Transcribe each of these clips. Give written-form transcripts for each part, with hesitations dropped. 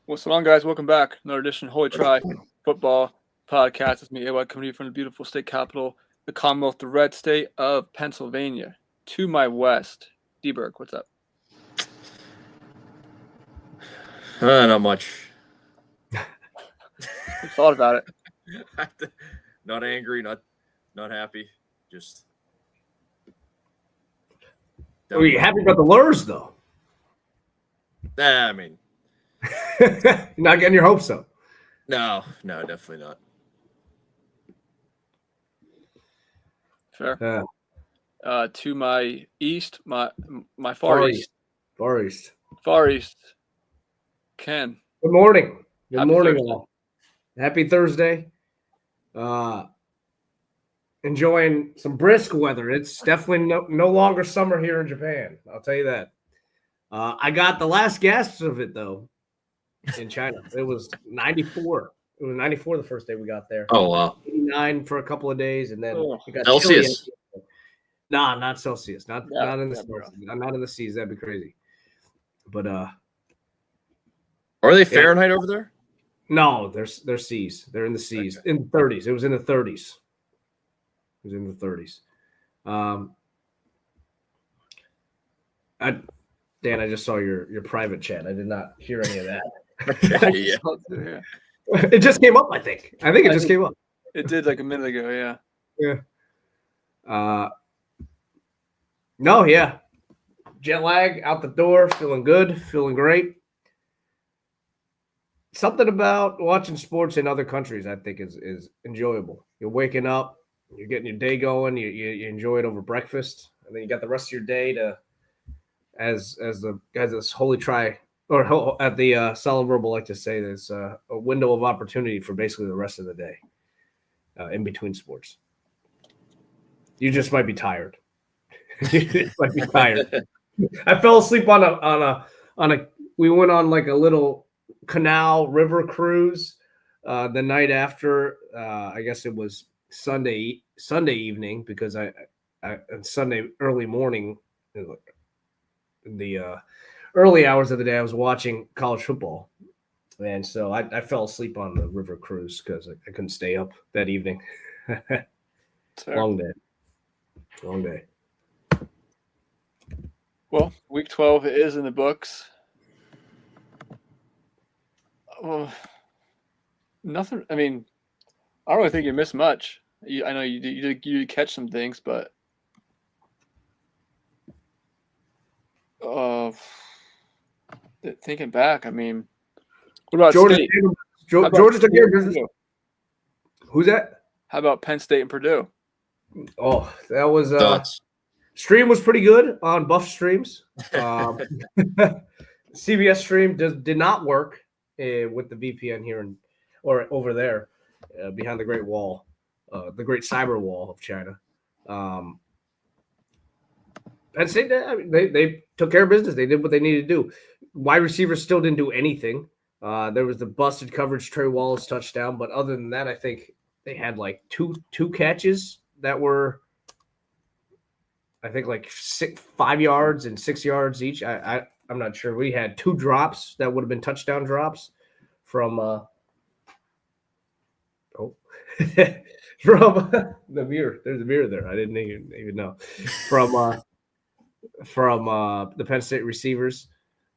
What's going on, guys? Welcome back. Another edition of Holy Try Football Podcast. It's me, AY, coming to you from the beautiful state capital, the Commonwealth, the red state of Pennsylvania. To my west, D-Berg, what's up? Not much. I thought about it. Not angry, not happy. Just. Are you happy about the lures, though? I mean, You're not getting your hopes up. no, definitely not. Fair. To my east, my far east. Far east. Ken. Good morning. Good Happy morning, Thursday. all. Happy Thursday. Enjoying some brisk weather. It's definitely no longer summer here in Japan. I'll tell you that. I got the last gasps of it, though, in China. It was 94. It was 94 the first day we got there. Oh wow. 89 for a couple of days, and then it got Celsius. chilly. Nah, not Celsius. Not in the bro. not in the seas. That'd be crazy. But Are they Fahrenheit over there? no, they're seas. They're in the seas. Okay. In the 30s. It was in the 30s. Dan, I just saw your private chat. I did not hear any of that. Yeah. Yeah. It just came up, I think. It just came up. It did like a minute ago, yeah. No, yeah. Jet lag out the door, feeling good, feeling great. Something about watching sports in other countries, I think, is enjoyable. You're waking up, you're getting your day going, you enjoy it over breakfast, and then you got the rest of your day to, as the guys at this Holy Try or at the Solid Verbal like to say, there's a window of opportunity for basically the rest of the day in between sports. You just might be tired. You just might be tired. I fell asleep on a. We went on like a little canal river cruise the night after. I guess it was Sunday evening because I Sunday early morning, in the early hours of the day, I was watching college football, and so I fell asleep on the river cruise because I couldn't stay up that evening. Long day. Well, week 12 is in the books. Nothing. I mean, I don't really think you missed much. I know you did catch some things, but thinking back, I mean, what about Georgia State? Georgia took care of business. Purdue? Who's that? How about Penn State and Purdue? Oh, that was Thoughts? stream was pretty good on Buff Streams. CBS stream did not work with the VPN here or over there behind the Great Wall, the Great Cyber Wall of China. Penn State, they took care of business. They did what they needed to do. Wide receivers still didn't do anything. There was the busted coverage Trey Wallace touchdown, but other than that, I think they had like two catches that were, I think, like 5 yards and 6 yards each. I'm not sure. We had two drops that would have been touchdown drops from from the mirror. There's a mirror there. I didn't even know. From the Penn State receivers.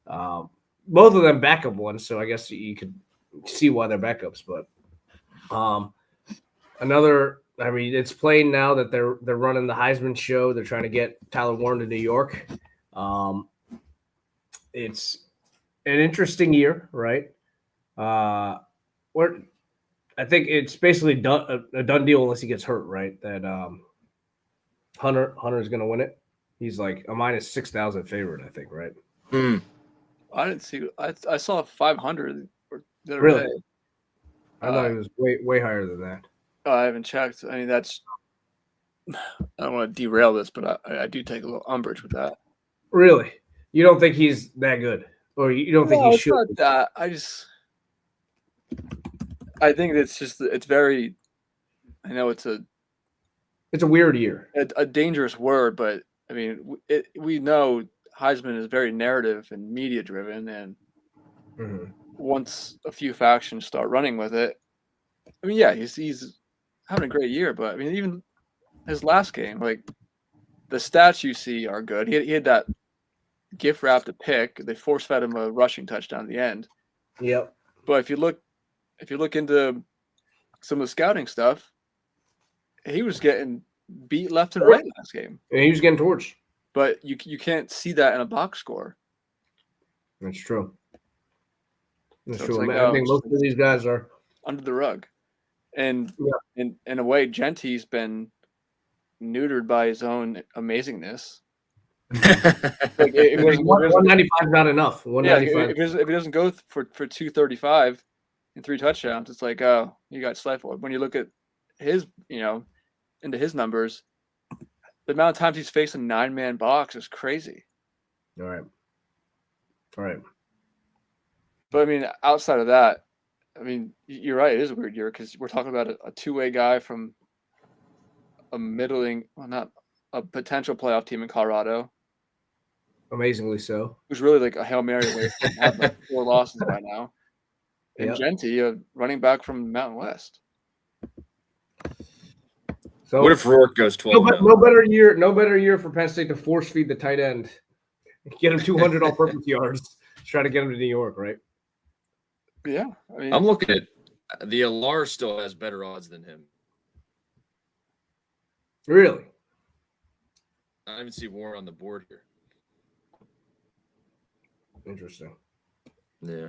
Both of them backup ones, so I guess you could see why they're backups. But it's plain now that they're running the Heisman show. They're trying to get Tyler Warren to New York. It's an interesting year, right? I think it's basically a done deal unless he gets hurt, right? That Hunter is going to win it. He's like a minus 6,000 favorite, I think, right? I didn't see. I saw 500. Really? I thought it was way higher than that. I haven't checked. I mean, that's. I don't want to derail this, but I do take a little umbrage with that. Really? You don't think he's that good, or you don't think he should? Not that. I think it's very. I know it's a weird year. A dangerous word, but I mean, we know Heisman is very narrative and media driven, and once a few factions start running with it, I mean, yeah, he's having a great year, but I mean, even his last game, like the stats you see are good. He had that gift wrapped a pick. They force fed him a rushing touchdown at the end. Yep. But if you look into some of the scouting stuff, he was getting beat left and right last game. And he was getting torched. But you can't see that in a box score. That's true. That's So true. it's like, I think most of these guys are under the rug. And Yeah. in a way, Gentie's been neutered by his own amazingness. Like if 195 is not enough. yeah, 195. if he doesn't go for 235 and 3 touchdowns, it's like, oh, you got stifled. When you look at his, into his numbers, the amount of times he's faced a 9-man box is crazy. All right. But I mean, outside of that, I mean, you're right. It is a weird year because we're talking about a two-way guy from a middling, well, not a potential playoff team in Colorado, Amazingly so. who's really like a Hail Mary away from having like 4 losses by now. And Yep. Genty, a running back from Mountain West. So What if Rourke goes 12? no better year for Penn State to force feed the tight end, get him 200 all-purpose yards, try to get him to New York, right? Yeah, I mean, I'm looking at the Alar still has better odds than him. Really? I don't even see Warren on the board here. Interesting. Yeah.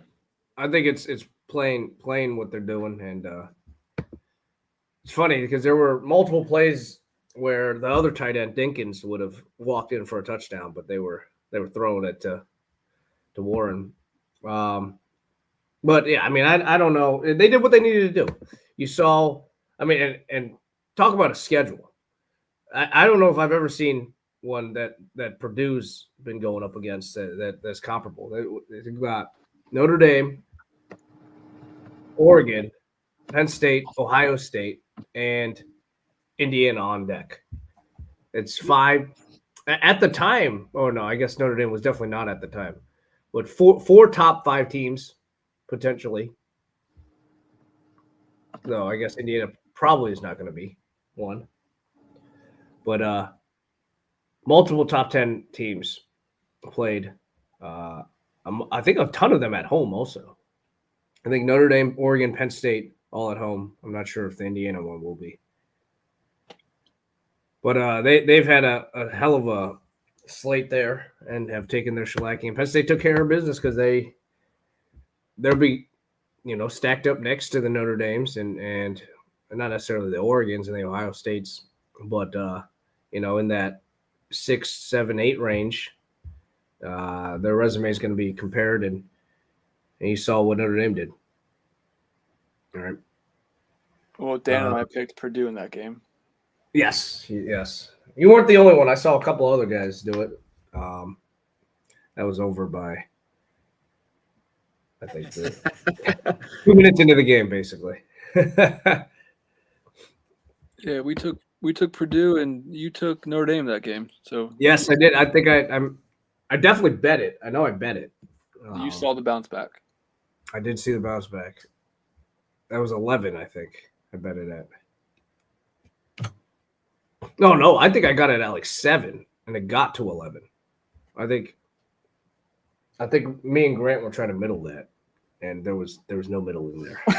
I think it's playing what they're doing, and it's funny because there were multiple plays where the other tight end Dinkins would have walked in for a touchdown, but they were throwing it to Warren. But yeah, I mean, I don't know. They did what they needed to do. You saw, I mean, and talk about a schedule. I don't know if I've ever seen one that Purdue's been going up against that's comparable. They've got Notre Dame, Oregon, Penn State, Ohio State, and Indiana on deck. It's 5 at the time. Oh no, I guess Notre Dame was definitely not at the time, but four top 5 teams potentially. No, I guess Indiana probably is not going to be one, but multiple top 10 teams played. I think a ton of them at home also. I think Notre Dame, Oregon, Penn State, all at home. I'm not sure if the Indiana one will be. But they've had a hell of a slate there and have taken their shellacking. And Penn State took care of business because they'll be, stacked up next to the Notre Dames and not necessarily the Oregons and the Ohio States, but in that 6, 7, 8 range, their resume is going to be compared, and you saw what Notre Dame did. All right. well, Dan and I picked Purdue in that game. Yes. You weren't the only one. I saw a couple other guys do it. That was over by, I think, 2 minutes into the game, basically. Yeah, we took Purdue and you took Notre Dame that game. So Yes, I did. I think I definitely bet it. I know I bet it. you saw the bounce back. I did see the bounce back. That was 11, I think. I bet it at. No, I think I got it at like 7, and it got to 11. I think me and Grant were trying to middle that, and there was no middle in there. I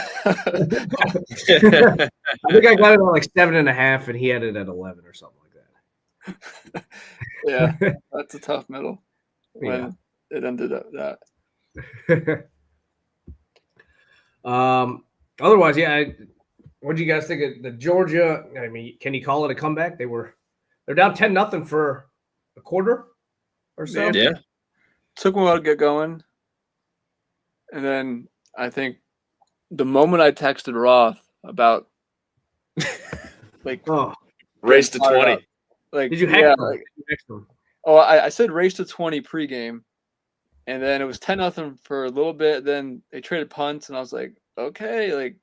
think I got it at like 7.5, and he had it at 11 or something like that. Yeah, that's a tough middle when it ended up that. Otherwise, yeah. What do you guys think of the Georgia? I mean, can you call it a comeback? They're down 10-0 for a quarter or so. Yeah. Took them a while to get going. And then I think the moment I texted Roth about like Race to 20. like Did you hack yeah, them? like, You hacked them? I said race to 20 pregame, and then it was 10-0 for a little bit. Then they traded punts, and I was like, okay, like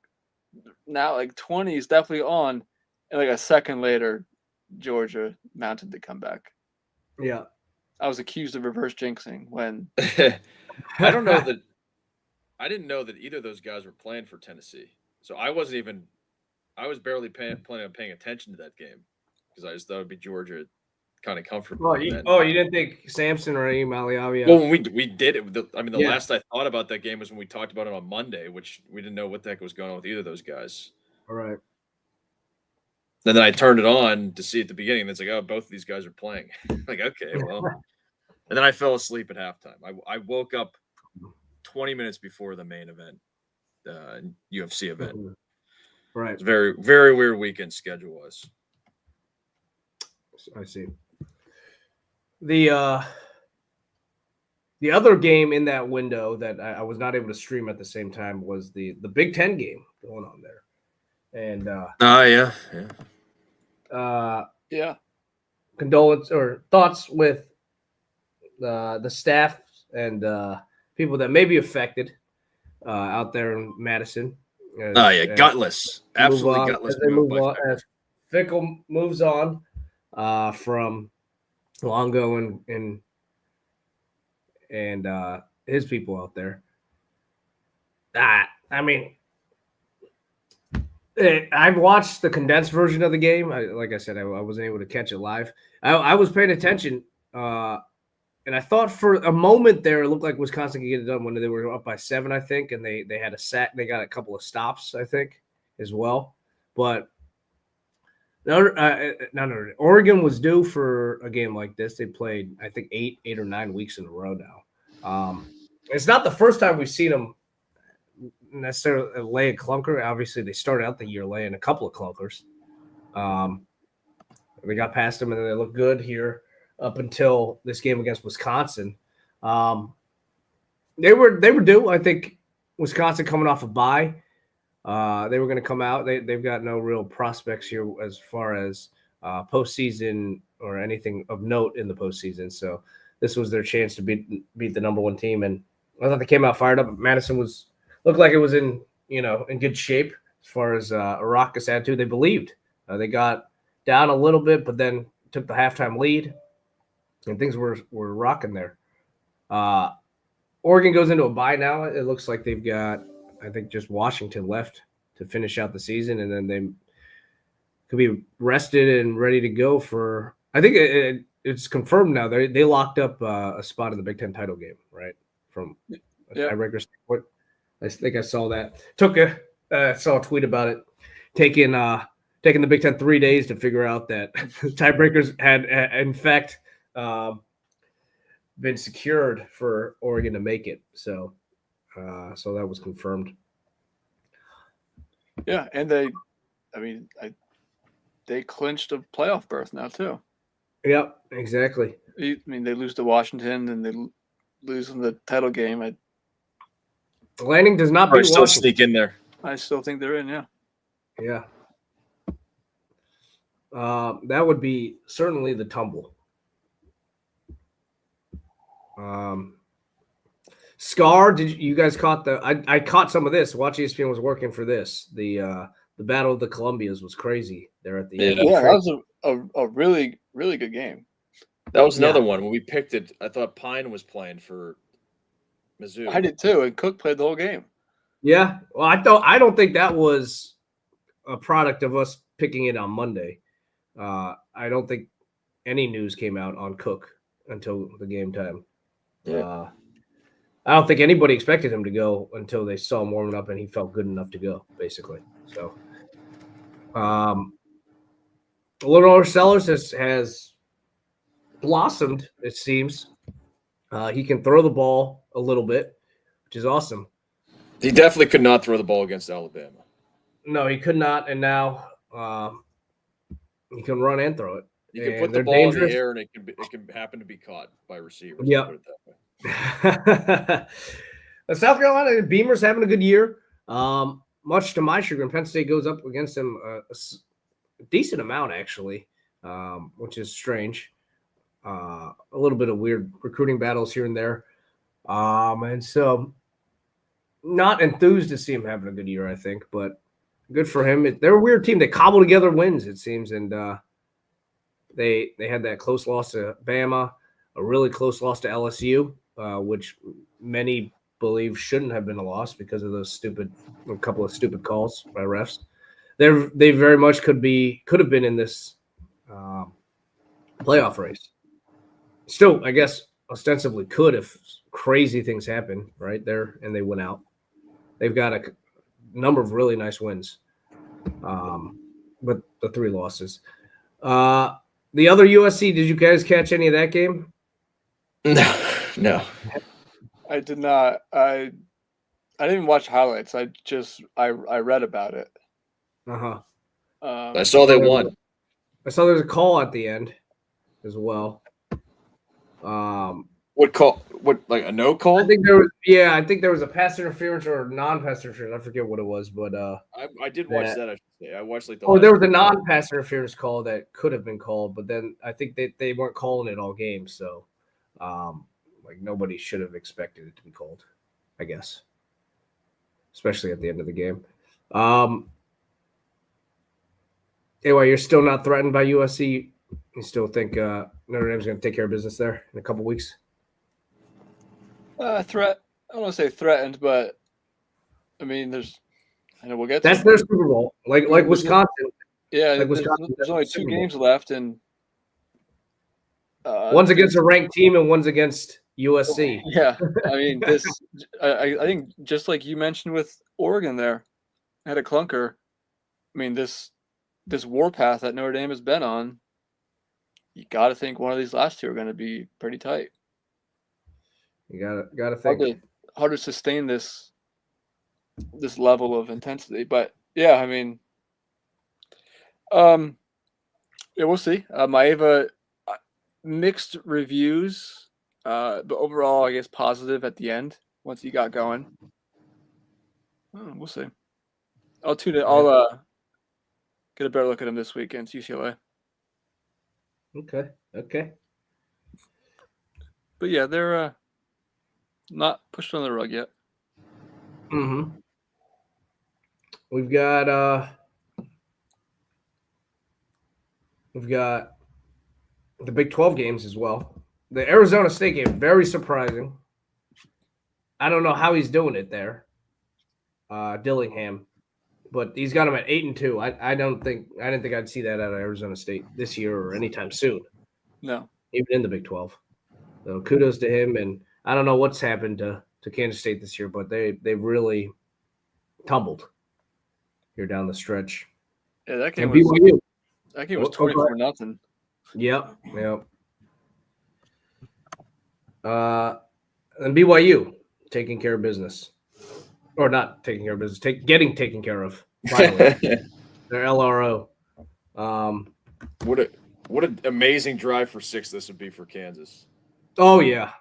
now like 20 is definitely on. And like a second later, Georgia mounted the comeback. Yeah. I was accused of reverse jinxing when I don't know that. I didn't know that either of those guys were playing for Tennessee. So I was barely planning on paying attention to that game because I just thought it'd be Georgia kind of comfortable. You didn't think Samson or Aim Aliavi? Well, when we did it, the Yeah. last I thought about that game was when we talked about it on Monday, which we didn't know what the heck was going on with either of those guys. All right. And then I turned it on to see at the beginning, and it's like, oh, both of these guys are playing. Like, okay, well. And then I fell asleep at halftime. I woke up 20 minutes before the main event, UFC event. Right. It's a very, very weird weekend schedule-wise. I see. The other game in that window that I was not able to stream at the same time was the Big Ten game going on there. And Yeah. condolence or thoughts with the staff and people that may be affected out there in Madison. Gutless. Absolutely gutless. As they move on, as Fickle moves on from Longo and his people out there. I mean, I've watched the condensed version of the game. Like I said, I wasn't able to catch it live. I was paying attention, and I thought for a moment there it looked like Wisconsin could get it done when they were up by 7, I think, and they had a sack. They got a couple of stops, I think, as well. But no. Oregon was due for a game like this. They played, I think, 8 or 9 weeks in a row now. It's not the first time we've seen them necessarily lay a clunker. Obviously, they started out the year laying a couple of clunkers. They got past them, and then they looked good here up until this game against Wisconsin. They were due. I think Wisconsin coming off a bye. They were going to come out. They've got no real prospects here as far as postseason or anything of note in the postseason. So this was their chance to beat the number 1 team, and I thought they came out fired up. Madison looked like it was in good shape as far as a raucous attitude. They believed. They got down a little bit, but then took the halftime lead, and things were rocking there. Oregon goes into a bye now. It looks like they've got, I think, just Washington left to finish out the season, and then they could be rested and ready to go for. I think it's confirmed now. They locked up a spot in the Big Ten title game, right? From a tiebreaker standpoint. I think I saw that. Saw a tweet about it. Taking the Big Ten 3 days to figure out that tiebreakers had in fact been secured for Oregon to make it. So that was confirmed. Yeah, and they clinched a playoff berth now too. Yep, exactly. I mean, they lose to Washington, and they lose in the title game. Landing does not beat still Washington. sneak in there. I still think they're in. Yeah. Yeah. That would be certainly the tumble. Scar, did you guys caught I caught some of this. Watch ESPN was working for this. The Battle of the Columbias was crazy there at the end. Yeah, that was a really, really good game. That was another one. When we picked it, I thought Pine was playing for Mizzou. I did too, and Cook played the whole game. Yeah. Well, I don't think that was a product of us picking it on Monday. I don't think any news came out on Cook until the game time. Yeah. I don't think anybody expected him to go until they saw him warming up and he felt good enough to go, basically. So, Lenore Sellers has blossomed, it seems. He can throw the ball a little bit, which is awesome. He definitely could not throw the ball against Alabama. No, he could not, and now he can run and throw it. You can And put the they're ball dangerous. in the air, and it can happen to be caught by receivers. Yeah. Put it that way. South Carolina and Beamer's having a good year. Much to my chagrin, Penn State goes up against them a decent amount, actually, which is strange. A little bit of weird recruiting battles here and there. And so not enthused to see him having a good year, I think, but good for him. They're a weird team. They cobble together wins, it seems, and they had that close loss to Bama, a really close loss to LSU, which many believe shouldn't have been a loss because of a couple of stupid calls by refs. They very much could have been in this playoff race. Still, I guess ostensibly could if crazy things happen right there and they went out. They've got a number of really nice wins, but the 3 losses. The other USC, did you guys catch any of that game? No. I did not. I didn't even watch highlights. I read about it. Uh-huh. I saw they won. I saw there was a call at the end as well. What call? What, like a no call? I think there was a pass interference or non-pass interference. I forget what it was, but I did watch that. I should say I watched like the. There was a non-pass interference call that could have been called, but then I think they weren't calling it all game, so like nobody should have expected it to be called, I guess, especially at the end of the game. Anyway, you're still not threatened by USC. You still think Notre Dame's going to take care of business there in a couple weeks? Threat. I don't want to say threatened, but I mean, I know we'll get. That's their Super Bowl, like Wisconsin. Yeah, like Wisconsin. There's only 2 games left, and one's against a ranked team and one's against USC. Yeah, I mean, I think just like you mentioned with Oregon, there had a clunker. I mean, this warpath that Notre Dame has been on, you got to think one of these last 2 are going to be pretty tight. You gotta think hard to sustain this level of intensity, but yeah, I mean, yeah, we'll see. Maeva, mixed reviews, but overall, I guess positive at the end once he got going. We'll see. I'll tune in. I'll get a better look at him this week against UCLA. Okay. But yeah, they're not pushed on the rug yet. Mm-hmm. We've got the Big 12 games as well. The Arizona State game, very surprising. I don't know how he's doing it there, Dillingham, but he's got him at 8-2. I didn't think I'd see that out of Arizona State this year or anytime soon. No, even in the Big 12. So kudos to him, and I don't know what's happened to Kansas State this year, but they've really tumbled here down the stretch. Yeah, that game and was BYU. That game was 24-0. Yep. And BYU taking care of business, or not taking care of business, getting taken care of. Finally, their LRO. What an amazing drive for 6 this would be for Kansas. Oh yeah.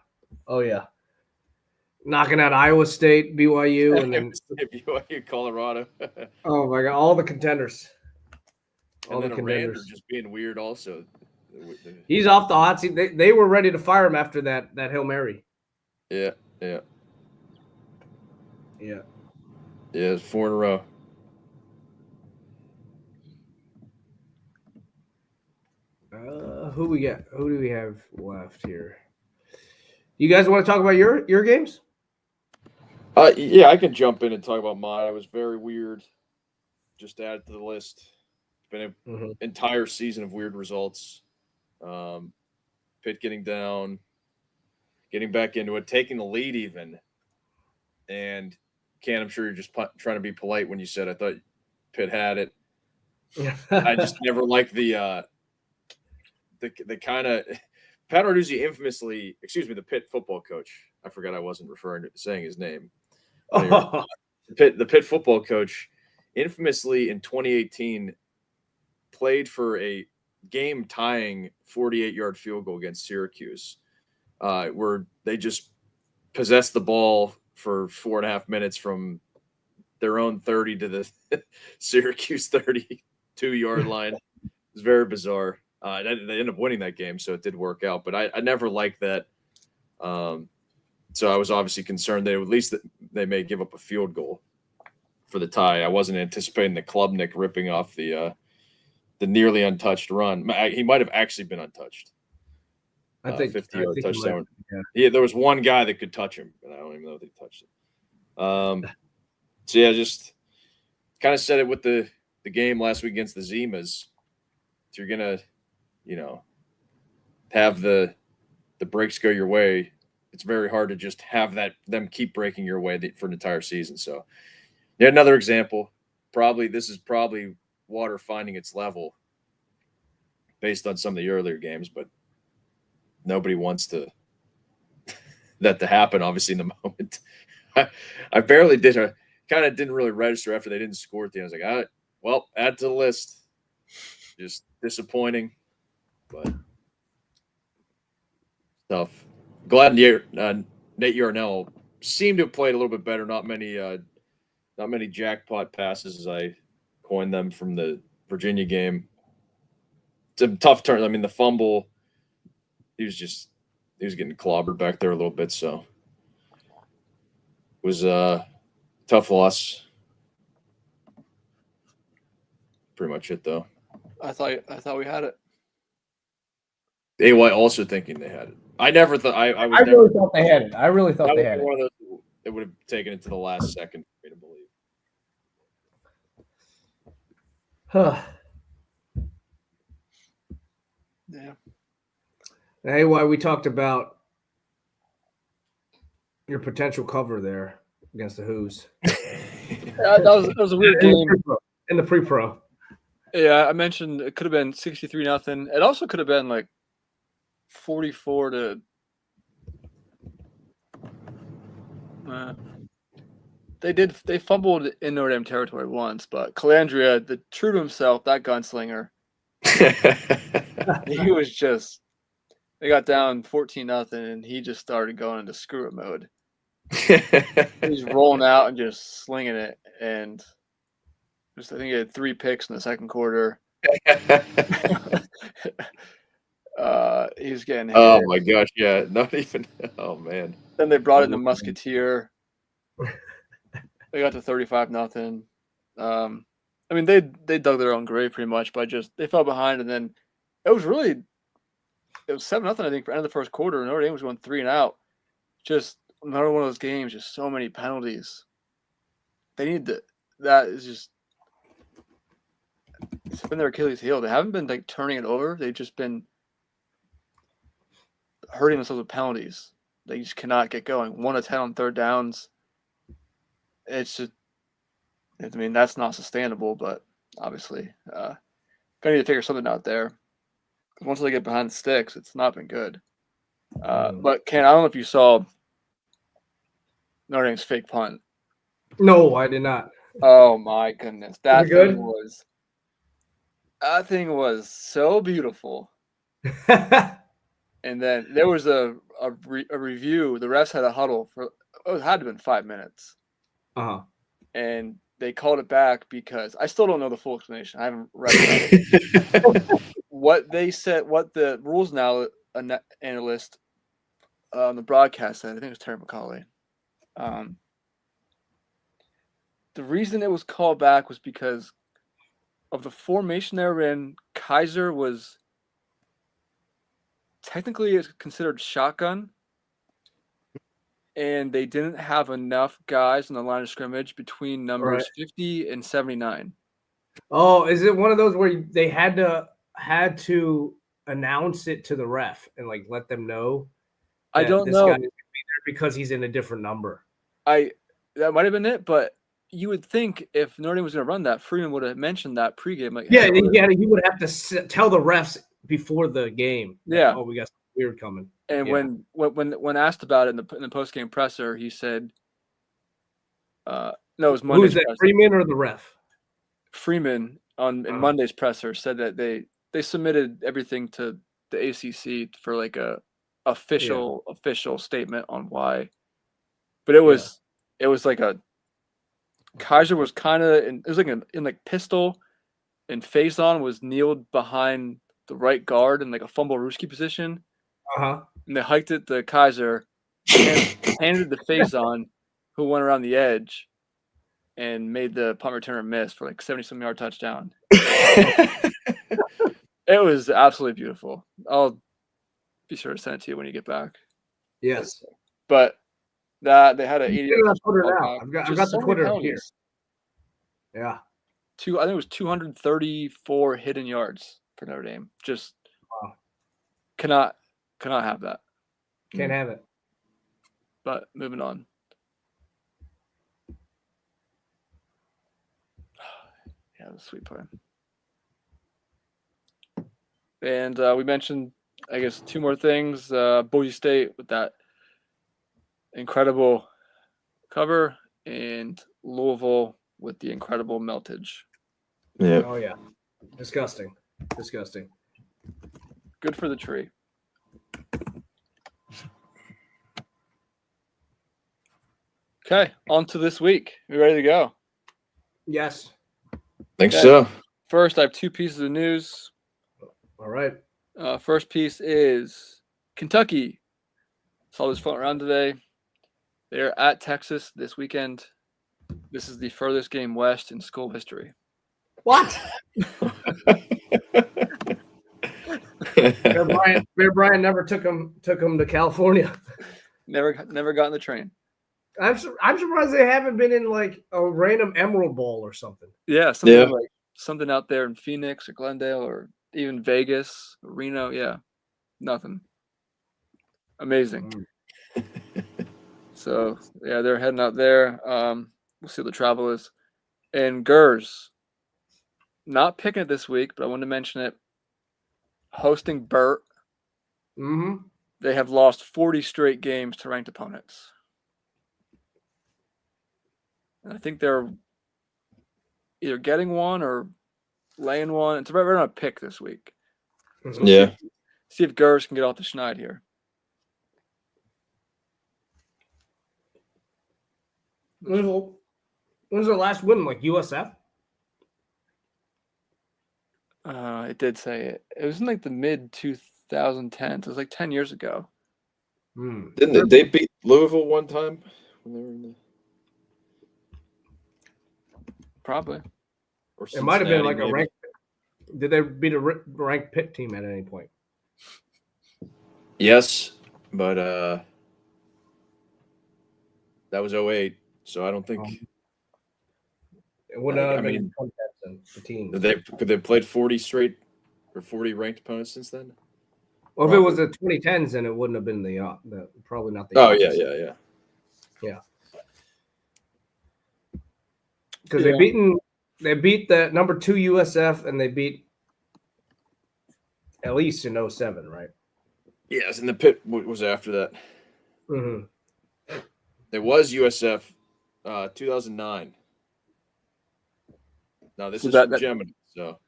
Knocking out Iowa State, BYU, and then BYU, Colorado. Oh my God, all the contenders. All the contenders just being weird. Also, he's off the hot seat. They were ready to fire him after that Hail Mary. Yeah. It's 4 in a row. Who we got? Who do we have left here? You guys want to talk about your games? Yeah, I can jump in and talk about mine. It was very weird. Just added to the list. It's been an entire season of weird results. Pitt getting down, getting back into it, taking the lead even. And Ken, I'm sure you're just trying to be polite when you said I thought Pitt had it. I just never liked the kind of Pat Narduzzi infamously, the Pitt football coach. I forgot I wasn't saying his name. The Pitt football coach infamously in 2018 played for a game-tying 48-yard field goal against Syracuse, where they just possessed the ball for 4.5 minutes from their own 30 to the Syracuse 32-yard line. It was very bizarre. They ended up winning that game, so it did work out. But I never liked that. So I was obviously concerned that at least they may give up a field goal for the tie. I wasn't anticipating the Klubnik ripping off the nearly untouched run. He might have actually been untouched. I think 50-yard touchdown. there was one guy that could touch him, and I don't even know if he touched him. So yeah, just kind of said it with the game last week against the Zimas. If you're gonna, have the breaks go your way, it's very hard to just have them keep breaking your way for an entire season. So, yeah, another example. This is probably water finding its level based on some of the earlier games, but nobody wants that to happen. Obviously, in the moment, I barely didn't really register after they didn't score at the end. I was like, all right, well, add to the list. Just disappointing, but tough. Glad Nate Yarnell seemed to have played a little bit better. Not many jackpot passes, as I coined them, from the Virginia game. It's a tough turn. I mean, the fumble, he was getting clobbered back there a little bit. So it was a tough loss. Pretty much it, though. I thought we had it. AY also thinking they had it. I never thought I really thought they had it. I really thought they had it. One of those that would have taken it to the last second for me to believe. Huh. Yeah. Hey, why we talked about your potential cover there against the Who's. That was a weird game in the pre-pro. Yeah, I mentioned it could have been 63-0. It also could have been like 44 to. They fumbled in Notre Dame territory once, but Calandria, the true to himself, that gunslinger, he was just. They got down 14-0, and he just started going into screw it mode. He's rolling out and just slinging it, and I think he had 3 picks in the second quarter. He was getting hit. Oh my gosh, yeah, not even. Oh man. Then they brought in the Musketeer. They got to 35-0. I mean, they dug their own grave pretty much by they fell behind, and then it was 7-0. I think for end of the first quarter. Notre Dame was going 3 and out. Just another one of those games. Just so many penalties. They need that is just. It's been their Achilles heel. They haven't been like turning it over. They've just been hurting themselves with penalties. They just cannot get going. 1 of 10 on third downs. It's just, I mean, that's not sustainable. But obviously, gonna need to figure something out there. Once they get behind the sticks, it's not been good. But Ken, I don't know if you saw Notre Dame's fake punt. No, I did not. Oh my goodness, that thing was so beautiful. And then there was a review. The refs had a huddle for it had to have been 5 minutes. And they called it back because I still don't know the full explanation. I haven't read it. What they said, what the rules now analyst on the broadcast said, I think it was Terry McCauley. The reason it was called back was because of the formation they were in. Kaiser was technically considered shotgun, and they didn't have enough guys in the line of scrimmage between numbers 50 and 79. Oh, is it one of those where they had to announce it to the ref and like let them know? I don't know guy is gonna be there because he's in a different number. That might have been it, but you would think if Notre Dame was going to run that, Freeman would have mentioned that pregame. Like, he would have to tell the refs bure the game. Yeah. Oh, we got something weird coming. And when asked about it in the post-game presser, he said, no, it was Monday's Who's that, presser. Freeman or the ref? Freeman in Monday's presser said that they submitted everything to the ACC for like a official statement on why. But it was like a Kaiser was kind of in like pistol, and Faison was kneeled behind the right guard in like a fumble Ruski position. And they hiked it to Kaiser, handed the Faison, who went around the edge and made the punt returner miss for like 70-some yard touchdown. It was absolutely beautiful. I'll be sure to send it to you when you get back. Yes. But that they had an 80. On Twitter now. I've got the so Twitter many here. penalties. Yeah. I think it was 234 hidden yards for Notre Dame. Just Wow. cannot have that. Can't have it. But moving on. Yeah, the sweet play. And we mentioned, I guess, two more things. Boise State with that incredible cover, and Louisville with the incredible meltage. Yeah. Oh yeah. Disgusting. Good for the tree. Okay, on to this week. We ready to go? Yes. Think Okay. so. First, I have two pieces of news. All right. First piece is Kentucky. Saw this floating around today. They're at Texas this weekend. This is the furthest game west in school history. What? Bear Bryant never took him to California. Never got in the train. I'm surprised they haven't been in like a random Emerald Bowl or something. Yeah, something Yeah. like something out there in Phoenix or Glendale or even Vegas, or Reno. Yeah, nothing. Amazing. So yeah, they're heading out there. We'll see what the travel is. And Gers, not picking it this week, but I wanted to mention it. Hosting Burt, Mm-hmm. they have lost 40 straight games to ranked opponents. And I think they're either getting one or laying one. It's right on a pick this week. Mm-hmm. Yeah. See if Gers can get off the schneid here. When's their last win? Like USF? It did say it. It was in like the mid 2010s. It was like 10 years ago. Didn't they beat Louisville one time when they were in the Probably. or It might have been Cincinnati, like a maybe? ranked. Did they beat a ranked Pitt team at any point? Yes, but that was 08, so I don't think It would have I been mean, 2010, the team. could they played 40 straight or 40 ranked opponents since then. Well, if it was the 2010s, then it wouldn't have been the probably not the. Oh yeah. Because Yeah. they beat the number 2 USF and they beat at least in 07, right? Yes, and the Pitt was after that. Mm-hmm. It was USF 2009. Now this So is that- from Gemini, so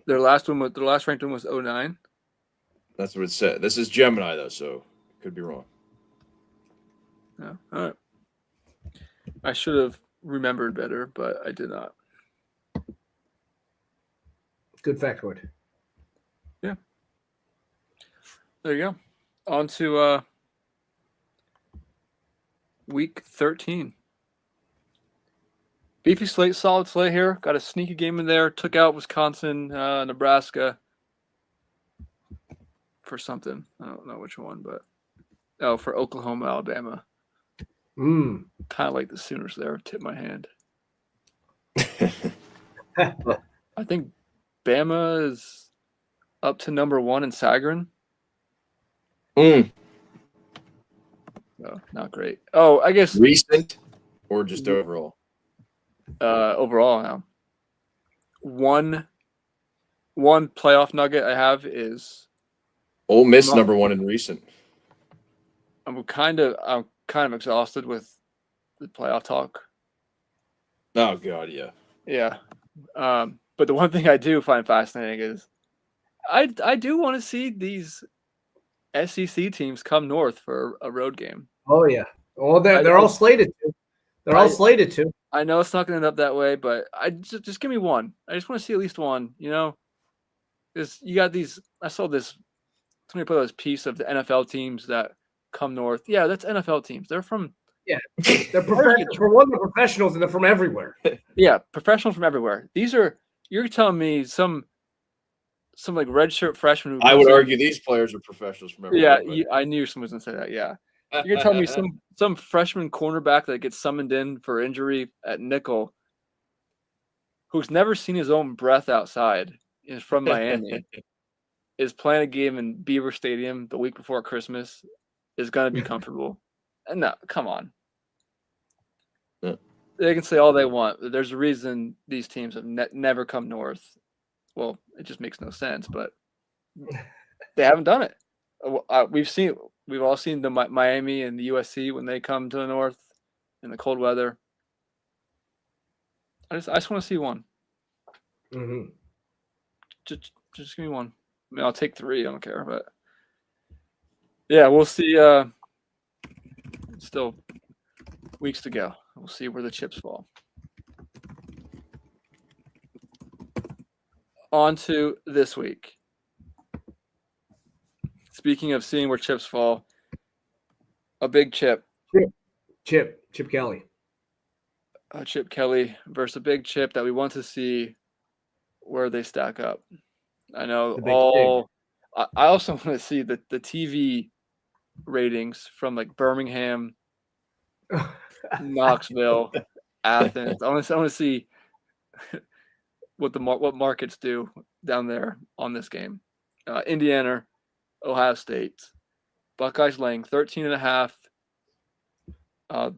Their last ranked one was 09. that's what it said. This is Gemini though, so could be wrong. Yeah. All right. I should have remembered better, but I did not. Good factoid. There you go. On to week 13. Beefy slate, solid slate here. Got a sneaky game in there. Took out Wisconsin, Nebraska for something. I don't know which one, but for Oklahoma, Alabama. Kind of like the Sooners there. Tip my hand. I think Bama is up to number 1 in Sagarin. No, not great. Oh, I guess Recent or just overall? overall now. One playoff nugget I have is Ole Miss number 1 in recent. I'm kind of exhausted with the playoff talk. Oh god, yeah. Yeah. But the one thing I do find fascinating is I do want to see these SEC teams come north for a road game. Oh yeah. Well, they're all slated to. They're all slated to. I know it's not going to end up that way, but I just give me one. I just want to see at least one. You know, because you got these. I saw this. Somebody put this piece of the NFL teams that come north. Yeah, that's NFL teams. They're from. Yeah, they're professionals. For one, they're professionals, and they're from everywhere. Yeah, professionals from everywhere. These are. You're telling me some some like redshirt freshmen. I would argue these players are professionals from every Yeah, way. I knew someone was gonna say that. Yeah, you're telling me some freshman cornerback that gets summoned in for injury at nickel, who's never seen his own breath outside, is from Miami, is playing a game in Beaver Stadium the week before Christmas, is gonna be comfortable. And no, come on. Yeah. They can say all they want. There's a reason these teams have never come north. Well, it just makes no sense, but they haven't done it. We've all seen the Miami and the USC when they come to the north in the cold weather. I just want to see one. Mm-hmm. Just give me one. I mean, I'll take 3. I don't care, but yeah, we'll see. Still weeks to go. We'll see where the chips fall. On to this week. Speaking of seeing where chips fall, a big chip. Chip Kelly. Chip Kelly versus a big chip that we want to see where they stack up. I know I also want to see the TV ratings from like Birmingham, Knoxville, Athens. I want to see what markets do down there on this game. Indiana, Ohio State, Buckeyes laying 13.5.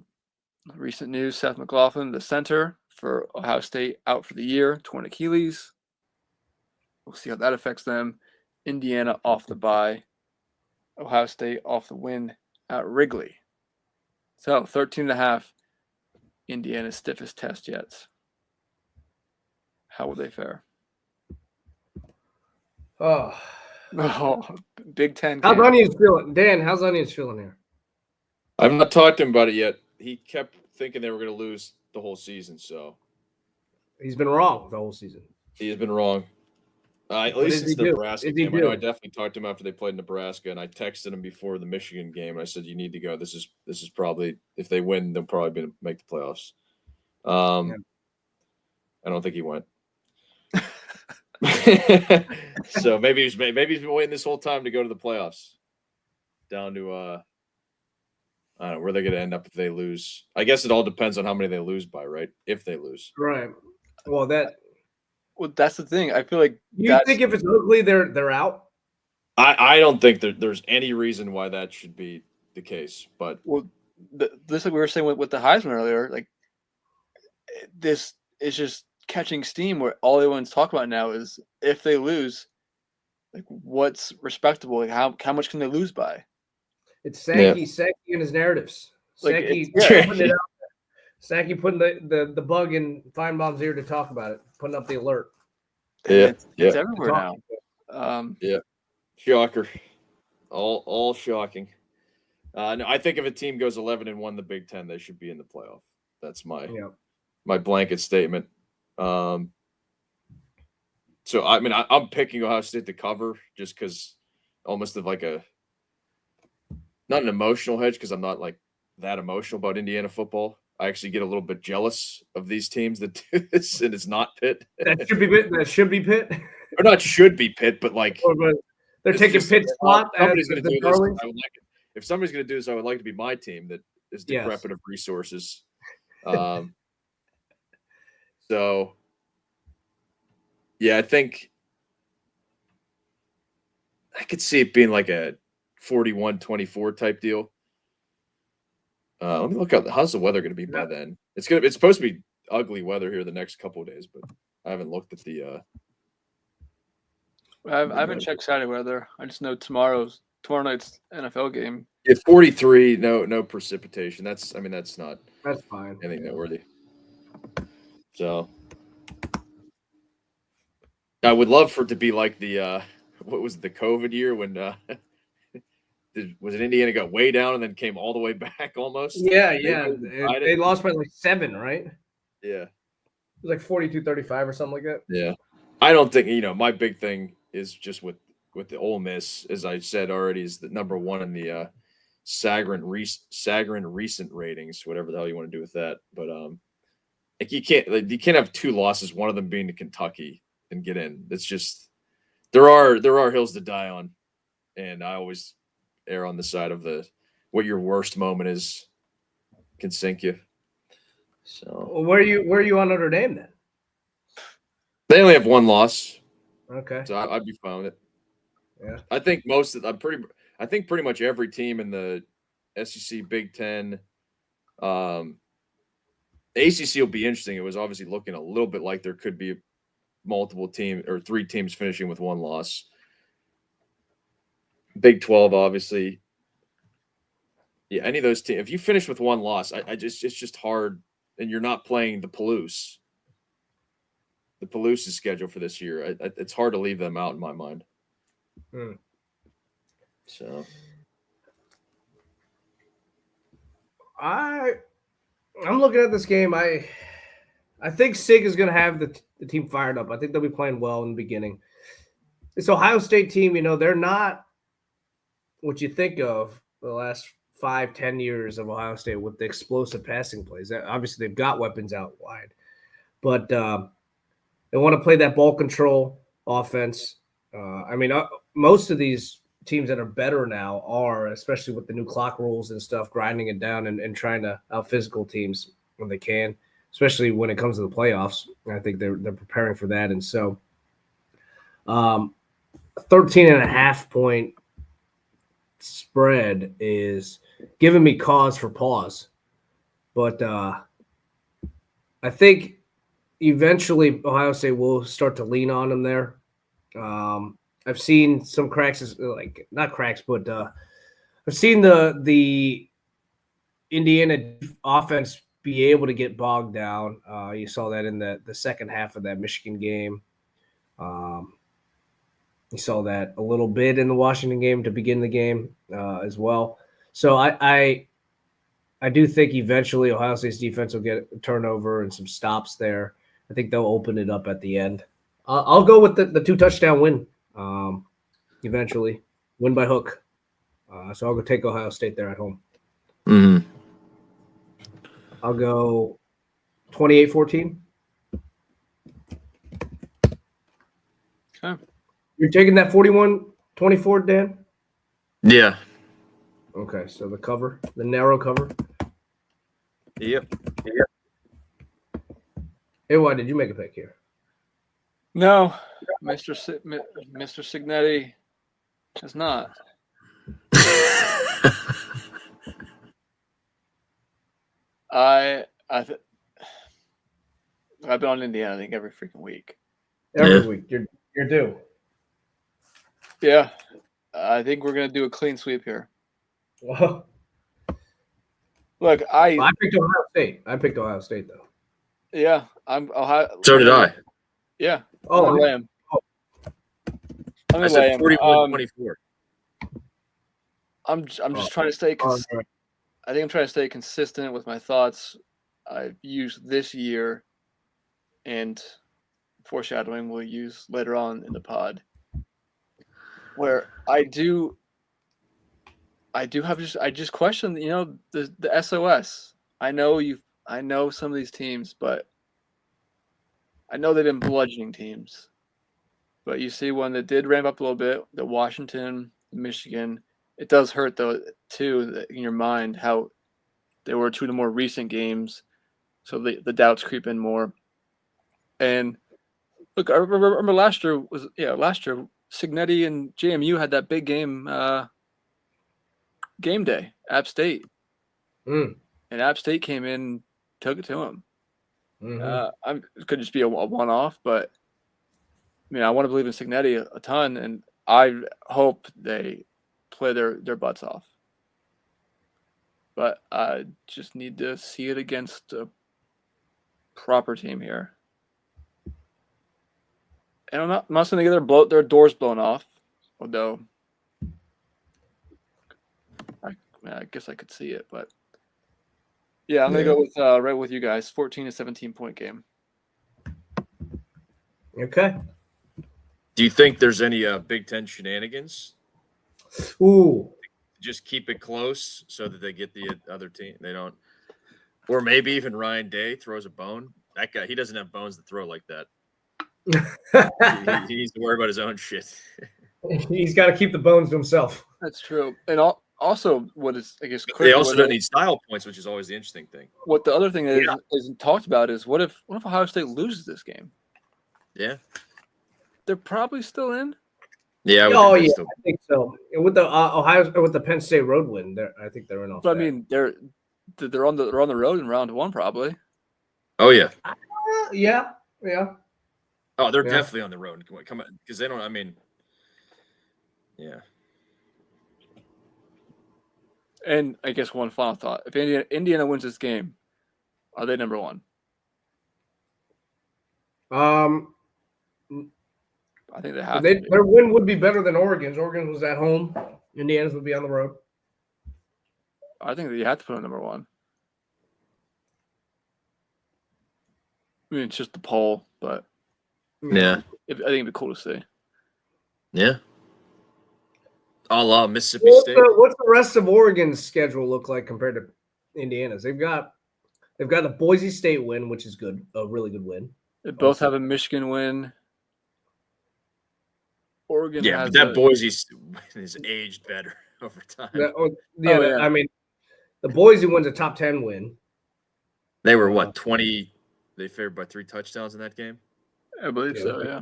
Recent news: Seth McLaughlin, the center for Ohio State, out for the year, torn Achilles. We'll see how that affects them. Indiana off the bye. Ohio State off the win at Wrigley. So 13.5. Indiana's stiffest test yet. How will they fare? Oh, Big Ten. How's Onions feeling, Dan? How's Onions feeling here? I've not talked to him about it yet. He kept thinking they were going to lose the whole season, so He's been wrong the whole season. he has been wrong. At What least does it's he do? Nebraska What does he game. I know I do? definitely talked to him after they played Nebraska, and I texted him before the Michigan game. And I said, "You need to go. This is probably, if they win, they'll probably make the playoffs." I don't think he went. So maybe he's been waiting this whole time to go to the playoffs. Down to I don't know where they're going to end up if they lose. I guess it all depends on how many they lose by, right? If they lose, Right. Well, that's the thing. I feel like you think if it's ugly, they're out. I don't think there's any reason why that should be the case. But this like we were saying with the Heisman earlier, like this is just catching steam. Where all everyone's talking about now is if they lose, like what's respectable? Like how much can they lose by? It's Sankey and his narratives. Sankey putting it out. Sankey putting the bug in Feinbaum's ear to talk about it, putting up the alert. It's everywhere now. Shocker. All shocking. No, I think if a team goes 11-1 the Big Ten, they should be in the playoff. That's my blanket statement. So I mean, I'm picking Ohio State to cover just because almost of like not an emotional hedge because I'm not like that emotional about Indiana football. I actually get a little bit jealous of these teams that do this, and it's not Pitt. That should be Pitt. That should be Pitt. Or not should be Pitt, but like they're taking Pitt's spot. Somebody's going to do this. I would like it. If somebody's going to do this, I would like it to be my team that is decrepit of resources. So, yeah, I think I could see it being like a 41-24 type deal. Let me look up. How's the weather going to be by then? It's supposed to be ugly weather here the next couple of days, but I haven't looked at the. I haven't checked Saturday weather. I just know tomorrow night's NFL game. It's 43. No precipitation. That's not. That's fine. Anything noteworthy. So, I would love for it to be like the what was it, the COVID year when was it Indiana got way down and then came all the way back almost? Yeah. They lost by like 7, right? Yeah. It was like 42-35 or something like that. Yeah. I don't think, my big thing is just with the Ole Miss, as I said already, is the number one in the Sagarin recent ratings, whatever the hell you want to do with that. But like you can't have 2 losses, one of them being to Kentucky, and get in. It's just there are hills to die on, and I always err on the side of what your worst moment is can sink you. So Well, where are you on Notre Dame then? they only have one loss, Okay. so I'd be fine with it. Yeah. I think pretty much every team in the SEC, Big Ten, ACC will be interesting. It was obviously looking a little bit like there could be multiple team or 3 teams finishing with one loss. Big 12, obviously. Yeah, any of those teams. If you finish with one loss, it's just hard, and you're not playing the Palouse. The Palouse's schedule for this year. It's hard to leave them out in my mind. So I'm looking at this game. I think Sig is going to have the team fired up. I think they'll be playing well in the beginning. This Ohio State team, they're not what you think of the last 5-10 years of Ohio State with the explosive passing plays. Obviously, they've got weapons out wide, but they want to play that ball control offense. Most of these teams that are better now are, especially with the new clock rules and stuff, grinding it down and trying to out physical teams when they can, especially when it comes to the playoffs. I think they're preparing for that. And so 13.5 point spread is giving me cause for pause. But I think eventually Ohio State will start to lean on them there. I've seen some cracks, not cracks, but I've seen the Indiana offense be able to get bogged down. You saw that in the second half of that Michigan game. You saw that a little bit in the Washington game to begin the game as well. So I do think eventually Ohio State's defense will get a turnover and some stops there. I think they'll open it up at the end. I'll go with the 2-touchdown win. Eventually, win by hook. So I'll go take Ohio State there at home. Mm-hmm. I'll go 28-14. Okay. You're taking that 41-24, Dan? Yeah. Okay, so the narrow cover. Yep. Hey, why did you make a pick here? No, Mr. Signetti has not. I've been on Indiana, I think, every freaking week. Every week, you're due. Yeah, I think we're gonna do a clean sweep here. Well, Look, I picked Ohio State though. Yeah, I'm Ohio. So did I. Yeah. Oh, I'm gonna lay him. I'm I gonna lay said him. 41-24. I'm just trying to stay. I think I'm trying to stay consistent with my thoughts I've used this year, and foreshadowing we'll use later on in the pod. Where I just question, the SOS. I know some of these teams, but I know they've been bludgeoning teams. But you see one that did ramp up a little bit, the Washington, Michigan. It does hurt though too in your mind how they were 2 of the more recent games, so the doubts creep in more. And look, I remember last year Signetti and JMU had that big game game day, App State. And App State came in and took it to him. It could just be a one-off, but I want to believe in Signetti a ton, and I hope they play their butts off. But I just need to see it against a proper team here. And I'm not saying they get their doors blown off, although I guess I could see it, but yeah, I'm gonna go with right with you guys, 14 to 17 point game. Okay. Do you think there's any Big Ten shenanigans? Ooh. Just keep it close so that they get the other team. They don't, or maybe even Ryan Day throws a bone. That guy, he doesn't have bones to throw like that. He needs to worry about his own shit. He's got to keep the bones to himself. That's true. And also, what is I guess They also what don't need style points, which is always the interesting thing. What the other thing isn't talked about is what if Ohio State loses this game? Yeah. They're probably still in. Yeah. I think so. And with the with the Penn State road win, I think they're in off. But I mean, they're on the road in round one probably. Oh yeah. Yeah. Oh, they're definitely on the road. Come on, because they don't. I mean, yeah. And I guess one final thought: if Indiana wins this game, are they number one? I think they have. Their win would be better than Oregon's. Oregon was at home. Indiana's would be on the road. I think that you have to put them number one. I mean, it's just the poll, but yeah, I think it'd be cool to see. Yeah. A la Mississippi State. What's the rest of Oregon's schedule look like compared to Indiana's? They've got a Boise State win, which is good, a really good win. They both have a Michigan win. Oregon, yeah, but that Boise is aged better over time. Yeah. I mean, the Boise win's a top 10 win. They were what 20? They favored by 3 touchdowns in that game. I believe so. Yeah,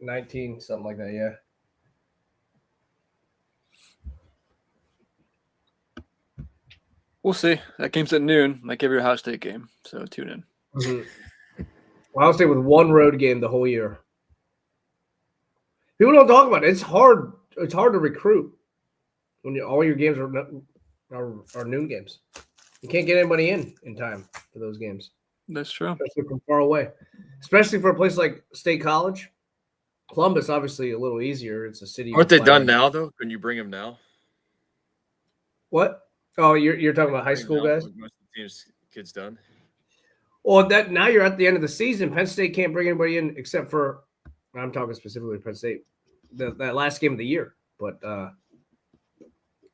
19, something like that. Yeah. We'll see. That game's at noon, like every Ohio State game. So tune in. Mm-hmm. Ohio State with one road game the whole year. People don't talk about it. It's hard. It's hard to recruit when all your games are noon games. You can't get anybody in time for those games. That's true. Especially from far away. Especially for a place like State College. Columbus, obviously, a little easier. It's a city. Aren't they done now, though? Can you bring them now? What? Oh, you're talking about high school guys? Most of the team's kids done. Well, that now you're at the end of the season. Penn State can't bring anybody in except for – I'm talking specifically Penn State, that last game of the year. But,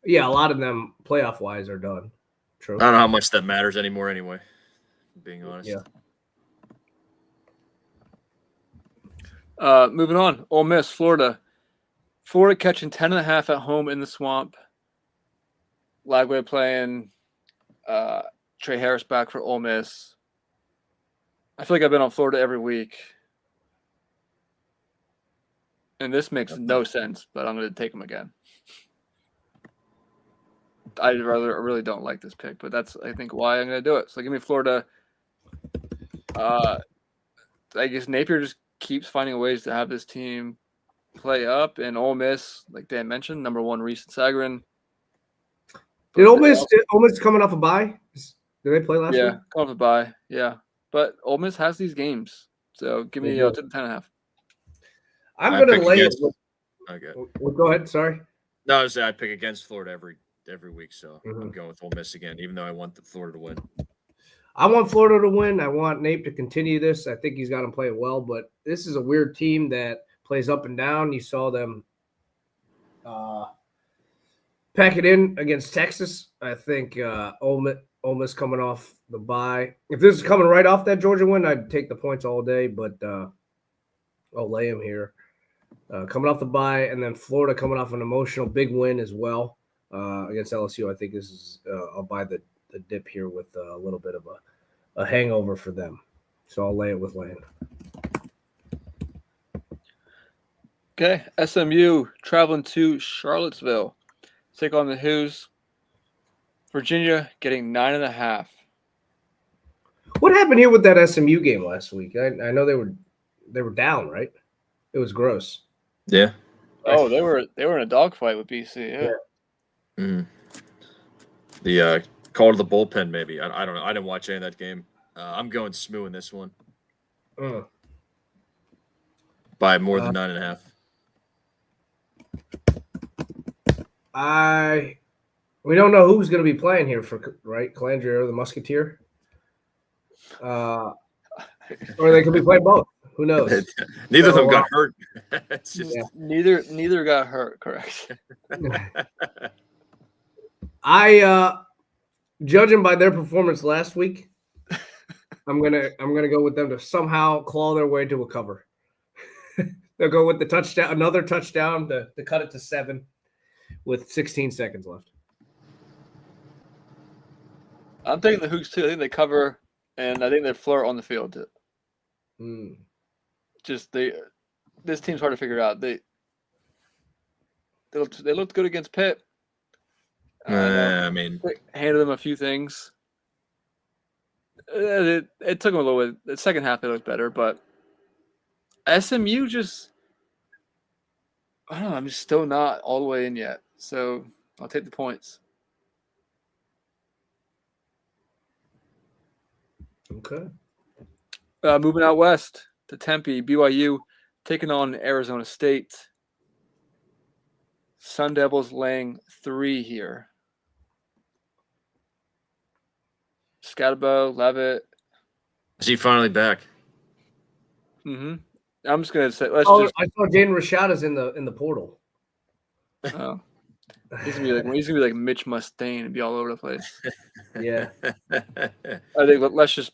yeah, a lot of them playoff-wise are done. True. I don't know how much that matters anymore anyway, being honest. Yeah. Moving on. Ole Miss, Florida. Florida catching 10.5 at home in the Swamp. Lagway playing. Trey Harris back for Ole Miss. I feel like I've been on Florida every week. And this makes no sense, but I'm going to take them again. I really don't like this pick, but that's, I think, why I'm going to do it. So give me Florida. I guess Napier just keeps finding ways to have this team play up. And Ole Miss, like Dan mentioned, number one, Reese and Sagarin. Did Ole Miss coming off a bye? Did they play last week? Yeah, coming off a bye. Yeah. But Ole Miss has these games. So give me to the 10.5. I'm going to lay it. Okay. Well, go ahead. Sorry. No, I was saying I pick against Florida every week, so I'm going with Ole Miss again, even though I want the Florida to win. I want Florida to win. I want Nate to continue this. I think he's got him playing well, but this is a weird team that plays up and down. You saw them pack it in against Texas. I think Ole Miss coming off the bye. If this is coming right off that Georgia win, I'd take the points all day, but I'll lay them here. Coming off the bye, and then Florida coming off an emotional big win as well against LSU. I think this is I'll buy the dip here with a little bit of a hangover for them. So I'll lay it with Lane. Okay, SMU traveling to Charlottesville. Take on the Hoos. Virginia getting 9.5. What happened here with that SMU game last week? I know they were down, right? It was gross. Yeah. Oh, they were in a dogfight with BC. Yeah. Mm. The call to the bullpen, maybe. I don't know. I didn't watch any of that game. I'm going SMU in this one by more than 9.5. We don't know who's going to be playing here right, Calandria or the Musketeer, or they could be playing both. Who knows? Neither of them got hurt. It's just... Neither got hurt. Correct. Judging by their performance last week, I'm gonna go with them to somehow claw their way to a cover. They'll go with the touchdown, another touchdown to cut it to 7 with 16 seconds left. I'm taking the Hooks too. I think they cover, and I think they flirt on the field too. Just this team's hard to figure out. They looked good against Pitt. I mean, handed them a few things. It took them a little bit. The second half they looked better, but SMU just, I don't know. I'm just still not all the way in yet. So I'll take the points. Okay. Moving out west to Tempe, BYU taking on Arizona State. Sun Devils laying 3 here. Scatterbo, Levitt. is he finally back? I'm just gonna say. I saw Jaden Rashada's in the portal. Oh, he's gonna be like Mitch Mustaine and be all over the place. Yeah. I think let's just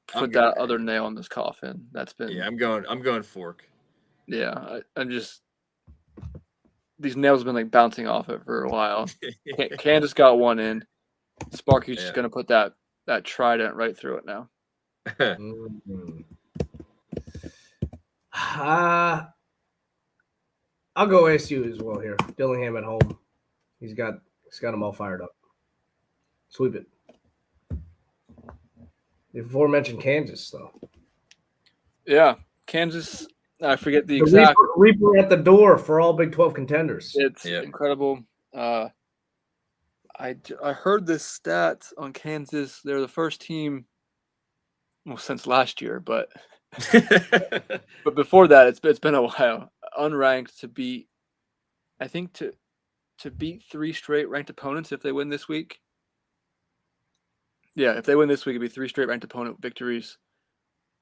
put that other nail in this coffin. That's been. Yeah, I'm going Fork. Yeah, I'm just. These nails have been like bouncing off it for a while. Kansas got one in. Sparky's just gonna put that trident right through it now. I'll go ASU as well here. Dillingham at home. He's got them all fired up. Sweep it. The aforementioned Kansas, though. Yeah, Kansas. I forget the exact. Reaper at the door for all Big 12 contenders. It's incredible. I heard this stat on Kansas. They're the first team, well, since last year, but before that, it's been a while. Unranked to beat, I think to beat 3 straight ranked opponents if they win this week. Yeah, if they win this week, it'd be 3 straight ranked opponent victories.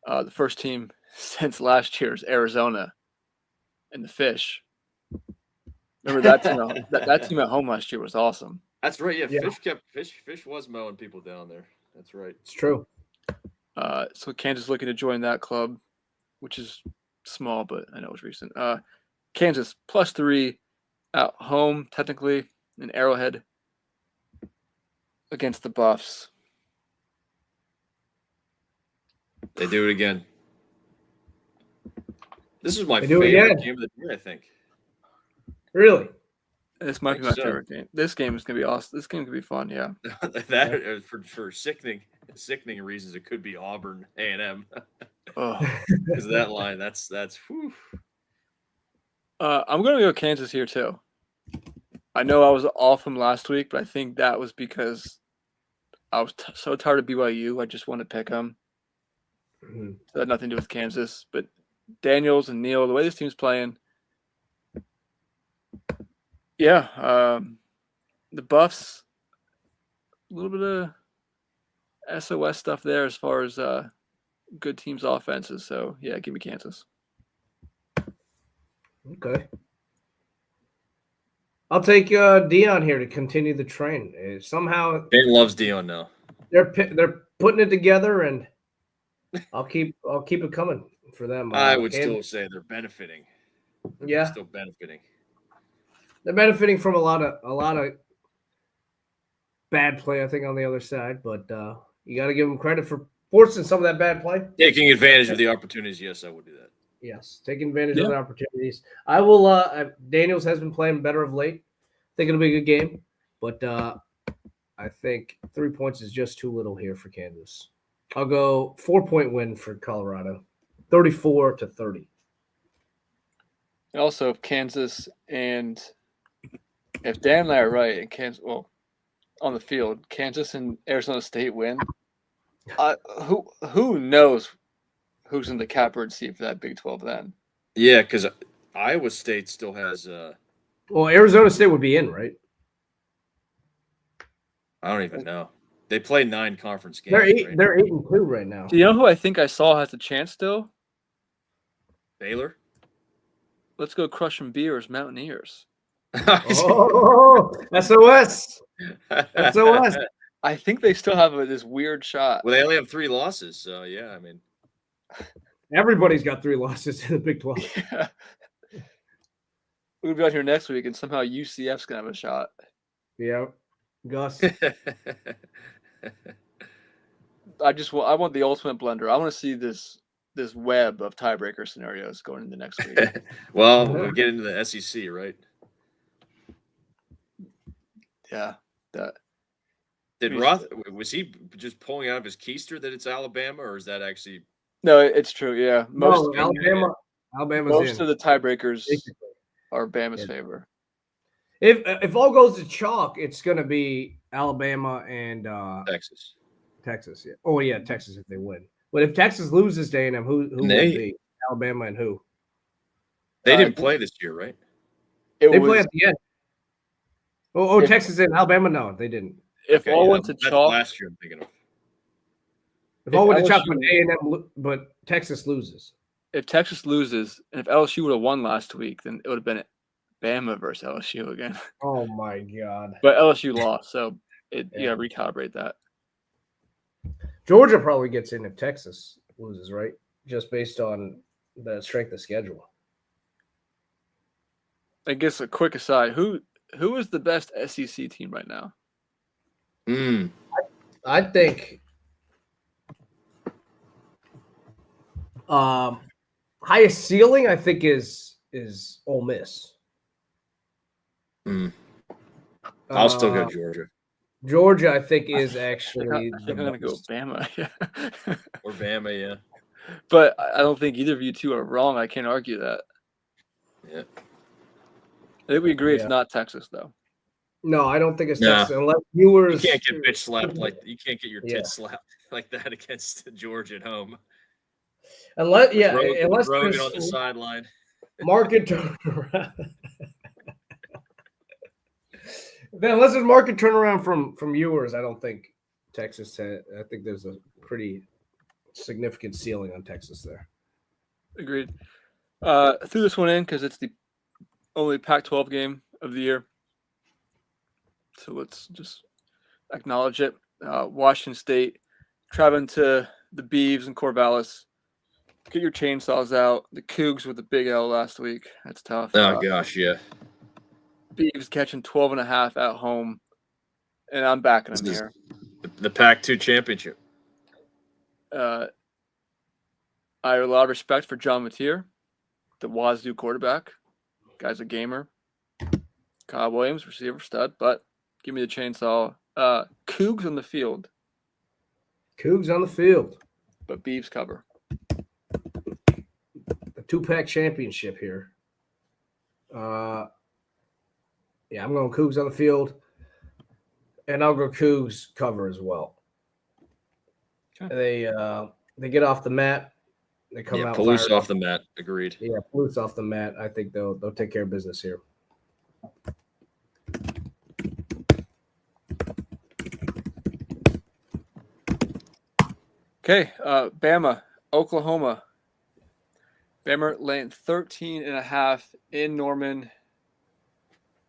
The first team since last year is Arizona and the Fish. Remember that team? that team at home last year was awesome. That's right. Yeah, Fish was mowing people down there. That's right. It's true. So Kansas looking to join that club, which is small, but I know it's recent. Kansas +3 at home, technically in Arrowhead against the Buffs. They do it again. This is my favorite game of the year, I think. Really? This might be my favorite game. This game is gonna be awesome. This game could be fun. Yeah. That for sickening reasons, it could be Auburn A&M. Because of that line, that's. Whew. I'm gonna go Kansas here too. I know I was off from last week, but I think that was because I was so tired of BYU. I just wanted to pick them. So it had nothing to do with Kansas, but Daniels and Neal, the way this team's playing. Yeah, the Buffs, a little bit of SOS stuff there as far as good teams' offenses. So, yeah, give me Kansas. Okay. I'll take Dion here to continue the train. Somehow, Ben loves Dion now. They're putting it together, and I'll keep it coming for them. I would still say they're benefiting. Yeah, they're still benefiting. They're benefiting from a lot of bad play, I think, on the other side. But you got to give them credit for forcing some of that bad play. Taking advantage of the opportunities. Yes, I would do that. Yes, taking advantage of the opportunities. I will. Daniels has been playing better of late. I think it'll be a good game, but I think 3 points is just too little here for Kansas. I'll go 4-point win for Colorado, 34-30. Also, if Kansas and if Dan and I are right, and Kansas, well, on the field, Kansas and Arizona State win. Who knows who's in the catbird seat for that Big 12 then? Yeah, because Iowa State still has. Well, Arizona State would be in, right? I don't even know. They play 9 conference games. They're 8-2 right now. Do you know who I think I saw has a chance still? Baylor. Let's go crush some beers, Mountaineers. Oh, SOS. SOS. I think they still have this weird shot. Well, they only have 3 losses, so yeah, I mean. Everybody's got 3 losses in the Big 12. Yeah. We'll be out here next week, and somehow UCF's gonna have a shot. Yeah, Gus. I want the ultimate blender. I want to see this web of tiebreaker scenarios going into next week. Well, we'll get into the SEC, right? Yeah, that. Did Roth was he just pulling out of his keister that it's Alabama, or is that actually? No, it's true. Yeah, No, Alabama's most in. of the tiebreakers Basically. are Bama's favor. If all goes to chalk, it's going to be Alabama and Texas. Texas. Yeah. Oh yeah, Texas if they win. But if Texas loses to A&M, who will it be? Alabama and who? They didn't play this year, right? They play at the end. Texas and Alabama? No, they didn't. If all went to chalk last year, I'm thinking of. If all went to chalk, but A&M, but Texas loses. If Texas loses, and if LSU would have won last week, then it would have been Bama versus LSU again. Oh my God! But LSU lost, so you gotta recalibrate that. Georgia probably gets in if Texas loses, right? Just based on the strength of schedule. I guess a quick aside: who is the best SEC team right now? I think highest ceiling I think is Ole Miss. I'll still go Georgia. Georgia, I think, is actually. I think I'm gonna go Bama. Yeah. Or Bama, yeah. But I don't think either of you two are wrong. I can't argue that. Yeah. I think we agree it's not Texas, though. No, I don't think it's Texas unless viewers. You can't get bitch slapped you can't get your tits slapped like that against Georgia at home. Unless Rogan on the sideline. Market turnaround. Then unless there's market turnaround from viewers, I don't think Texas. I think there's a pretty significant ceiling on Texas there. Agreed. Threw this one in because it's the only Pac-12 game of the year. So let's just acknowledge it. Washington State traveling to the Beavs and Corvallis. Get your chainsaws out. The Cougs with the big L last week. That's tough. Oh, gosh, yeah. Beavs catching 12.5 at home. And I'm backing them here. The Pac-2 championship. I have a lot of respect for John Mateer, the Wazoo quarterback. Guy's a gamer. Kyle Williams, receiver stud, but give me the chainsaw. Cougs on the field. Cougs on the field. But Beavs cover. The 2-pack championship here. Yeah, I'm going Cougs on the field. And I'll go Cougs cover as well. Okay. They get off the mat. They come out. Palouse off the mat. Agreed. Yeah, Palouse off the mat. I think they'll take care of business here. Okay, Bama, Oklahoma. Bama laying 13.5 in Norman.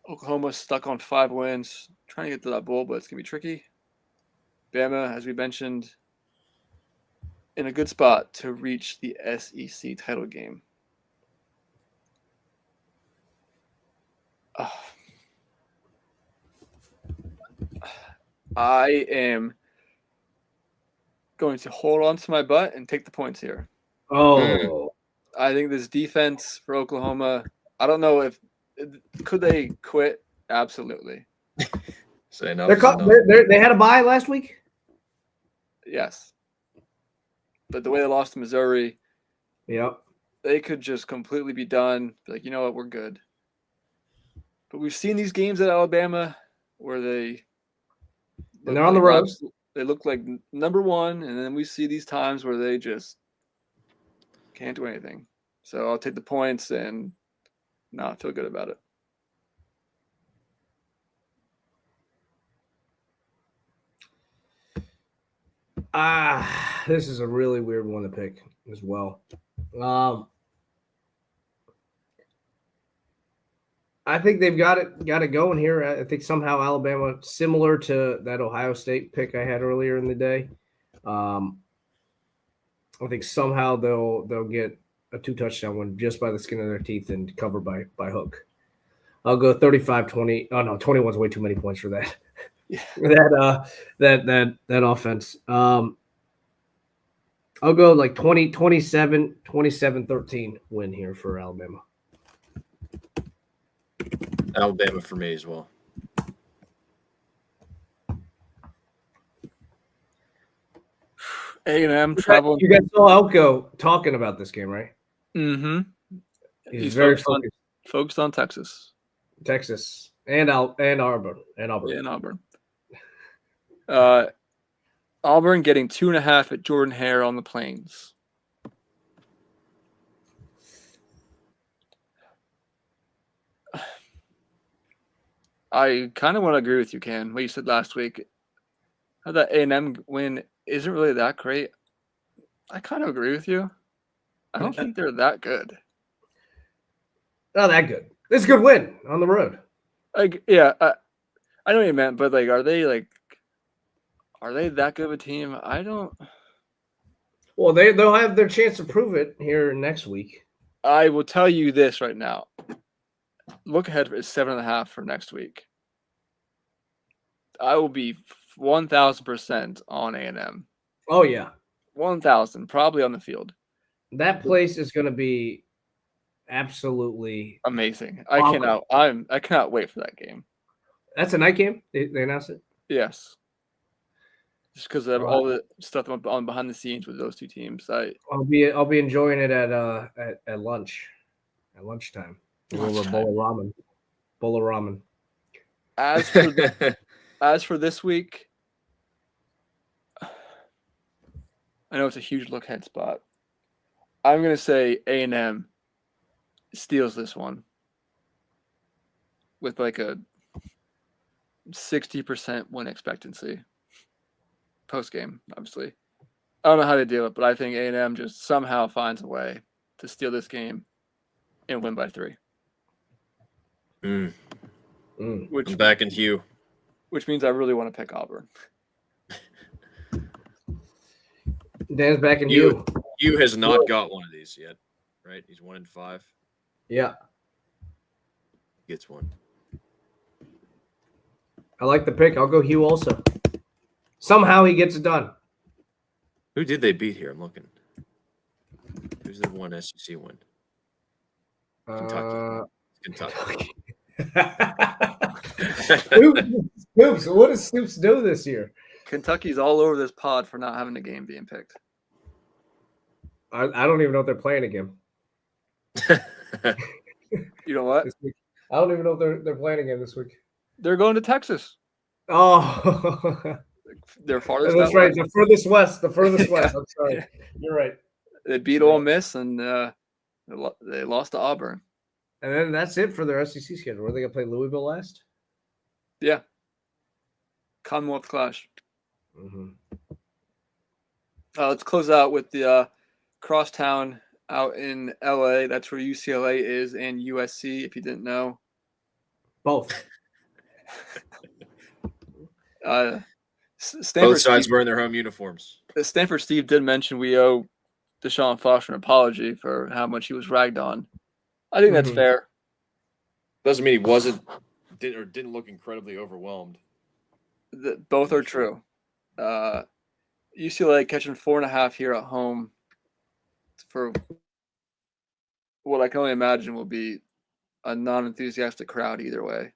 Oklahoma stuck on 5 wins. Trying to get to that bowl, but it's going to be tricky. Bama, as we mentioned, in a good spot to reach the SEC title game. I am going to hold on to my butt and take the points here. Oh. I think this defense for Oklahoma, I don't know if could they quit? Absolutely. They had a bye last week? Yes. But the way they lost to Missouri, they could just completely be done. Be like, you know what, we're good. But we've seen these games at Alabama where they're on the road. They look like number one, and then we see these times where they just can't do anything. So I'll take the points and not feel good about it. This is a really weird one to pick as well. I think they've got it going here. I think somehow Alabama, similar to that Ohio State pick I had earlier in the day. I think somehow they'll get a 2-touchdown win just by the skin of their teeth and cover by hook. I'll go 35-20. Oh no, 21 is way too many points for that. Yeah. that offense. I'll go like 27-13 win here for Alabama. Alabama for me as well. A&M traveling. You guys saw Elko talking about this game, right? Mm-hmm. He's very focused on Texas. Texas and Auburn. Yeah, and Auburn. Auburn getting 2.5 at Jordan Hare on the Plains. I kind of want to agree with you, Ken. What you said last week, how that A&M win isn't really that great. I kind of agree with you. I don't think they're that good. Not that good. It's a good win on the road. Like, yeah, I know what you meant, but like, are they that good of a team? I don't. Well, they'll have their chance to prove it here next week. I will tell you this right now. Look ahead is 7.5 for next week. I will be 1,000% on A&M. Oh yeah, 1,000 probably on the field. that place is going to be absolutely Amazing. I cannot wait for that game. That's a night game. They announced it. Yes. Just because of all the stuff on behind the scenes with those two teams. I'll be enjoying it at lunch, at lunchtime. A little bowl of ramen. As for this week, I know it's a huge look ahead spot. I'm gonna say A&M steals this one with like a 60% win expectancy. Post game, obviously. I don't know how to do it, but I think A&M just somehow finds a way to steal this game and win by 3. I'm backing Hugh. Which means I really want to pick Auburn. Dan's backing you. Hugh has not got one of these yet, right? He's 1-5. Yeah. Gets one. I like the pick. I'll go Hugh also. Somehow he gets it done. Who did they beat here? I'm looking. Who's the one SEC win? Kentucky. Stoops. What does Stoops do this year? Kentucky's all over this pod for not having a game being picked. I don't even know if they're playing again. You know what? I don't even know if they're playing again this week. They're going to Texas. Oh, they're farthest. That's right. The furthest west. I'm sorry. Yeah. You're right. They beat Ole Miss and they lost to Auburn. And then that's it for their SEC schedule. Were they gonna play Louisville last? Yeah. Commonwealth Clash. Mm-hmm. Let's close out with the crosstown out in LA. That's where UCLA is and USC, if you didn't know. Both. Both sides wearing their home uniforms. Stanford Steve did mention we owe Deshaun Foster an apology for how much he was ragged on. I think that's fair. Doesn't mean he didn't look incredibly overwhelmed. Both are true. UCLA catching 4.5 here at home for what I can only imagine will be a non-enthusiastic crowd either way.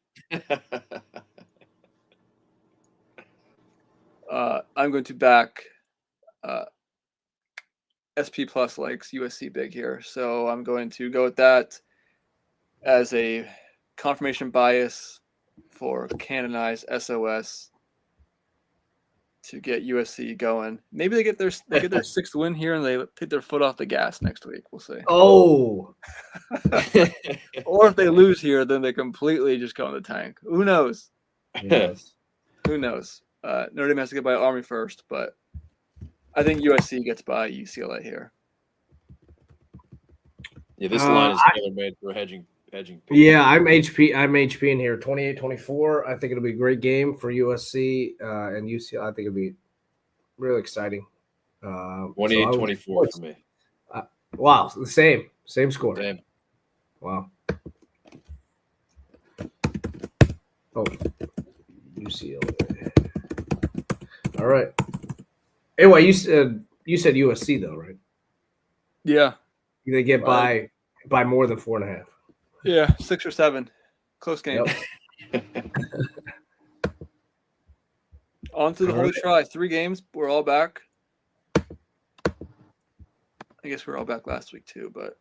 I'm going to back SP Plus likes USC big here. So I'm going to go with that as a confirmation bias for canonized SOS to get USC going. Maybe they get their 6th win here and they take their foot off the gas next week. We'll see. Oh. Or if they lose here, then they completely just go in the tank. Who knows? Yes. Who knows? Notre Dame has to get by Army first, but I think USC gets by UCLA here. Yeah, this line is tailor-made for hedging. Yeah, I'm HP in here. 28-24. I think it'll be a great game for USC and UCLA. I think it'll be really exciting. So 28-24 for me. Wow, the same score. Damn. Wow. Oh, UCLA. All right. Anyway, you said USC though, right? Yeah. They get by more than 4.5. Yeah, 6 or 7. Close game. Yep. On to the Holy Try. 3 games. We're all back. I guess we were all back last week too, but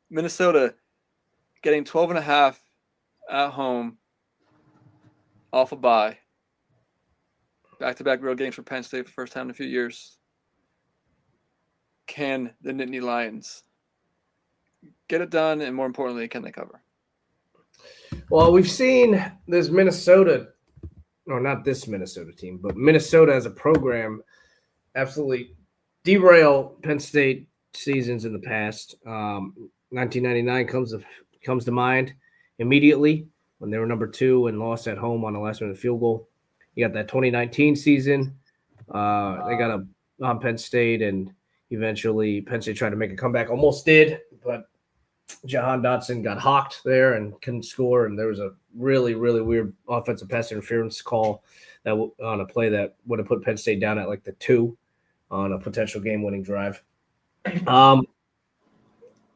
Minnesota getting 12.5 at home off a bye. Back-to-back real games for Penn State for the first time in a few years. Can the Nittany Lions get it done, and more importantly, can they cover? Well, we've seen this Minnesota, or not this Minnesota team, but Minnesota as a program absolutely derail Penn State seasons in the past. 1999 comes to mind immediately when they were number 2 and lost at home on a last-minute field goal. You got that 2019 season. They got on Penn State, and eventually Penn State tried to make a comeback. Almost did, but Jahan Dotson got hawked there and couldn't score, and there was a really, really weird offensive pass interference call that on a play that would have put Penn State down at like the 2 on a potential game-winning drive.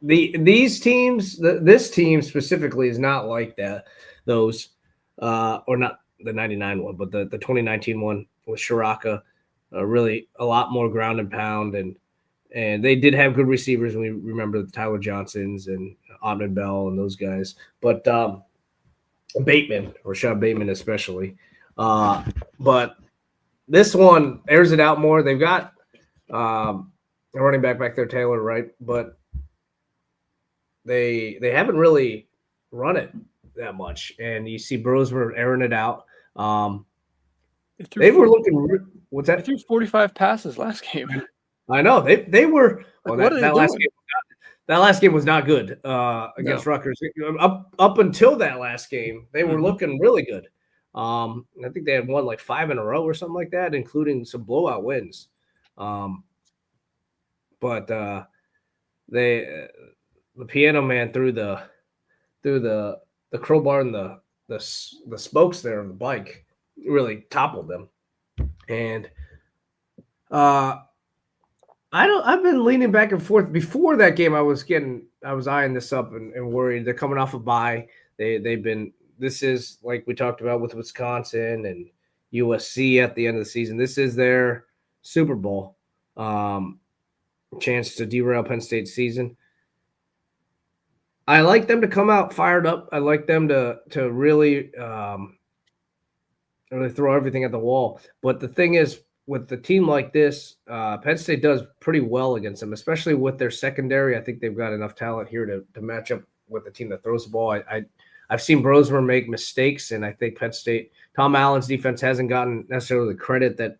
These teams, this team specifically is not like that. Those, or not the 99 one, but the 2019 one with Shiraka, really a lot more ground and pound, and they did have good receivers. We remember the Tyler Johnsons and Auden Bell and those guys, but Bateman, Rashad Bateman especially. But this one airs it out more. They've got a running back there, Taylor, right? But they haven't really run it that much, and you see Brosmer airing it out. They were looking. What's that? They threw 45 passes last game. I know they were. Well, what are they doing? That last game was not good against Rutgers. Up until that last game, they were looking really good. I think they had won like 5 in a row or something like that, including some blowout wins. But the Piano Man threw the crowbar and the spokes there of the bike really toppled them. And I've been leaning back and forth. Before that game, I was eyeing this up and worried. They're coming off a bye. This is like we talked about with Wisconsin and USC at the end of the season. This is their Super Bowl chance to derail Penn State's season. I like them to come out fired up. I like them to really throw everything at the wall. But the thing is, with the team like this, Penn State does pretty well against them, especially with their secondary. I think they've got enough talent here to match up with a team that throws the ball. I've seen Brosmer make mistakes, and I think Penn State, Tom Allen's defense hasn't gotten necessarily the credit that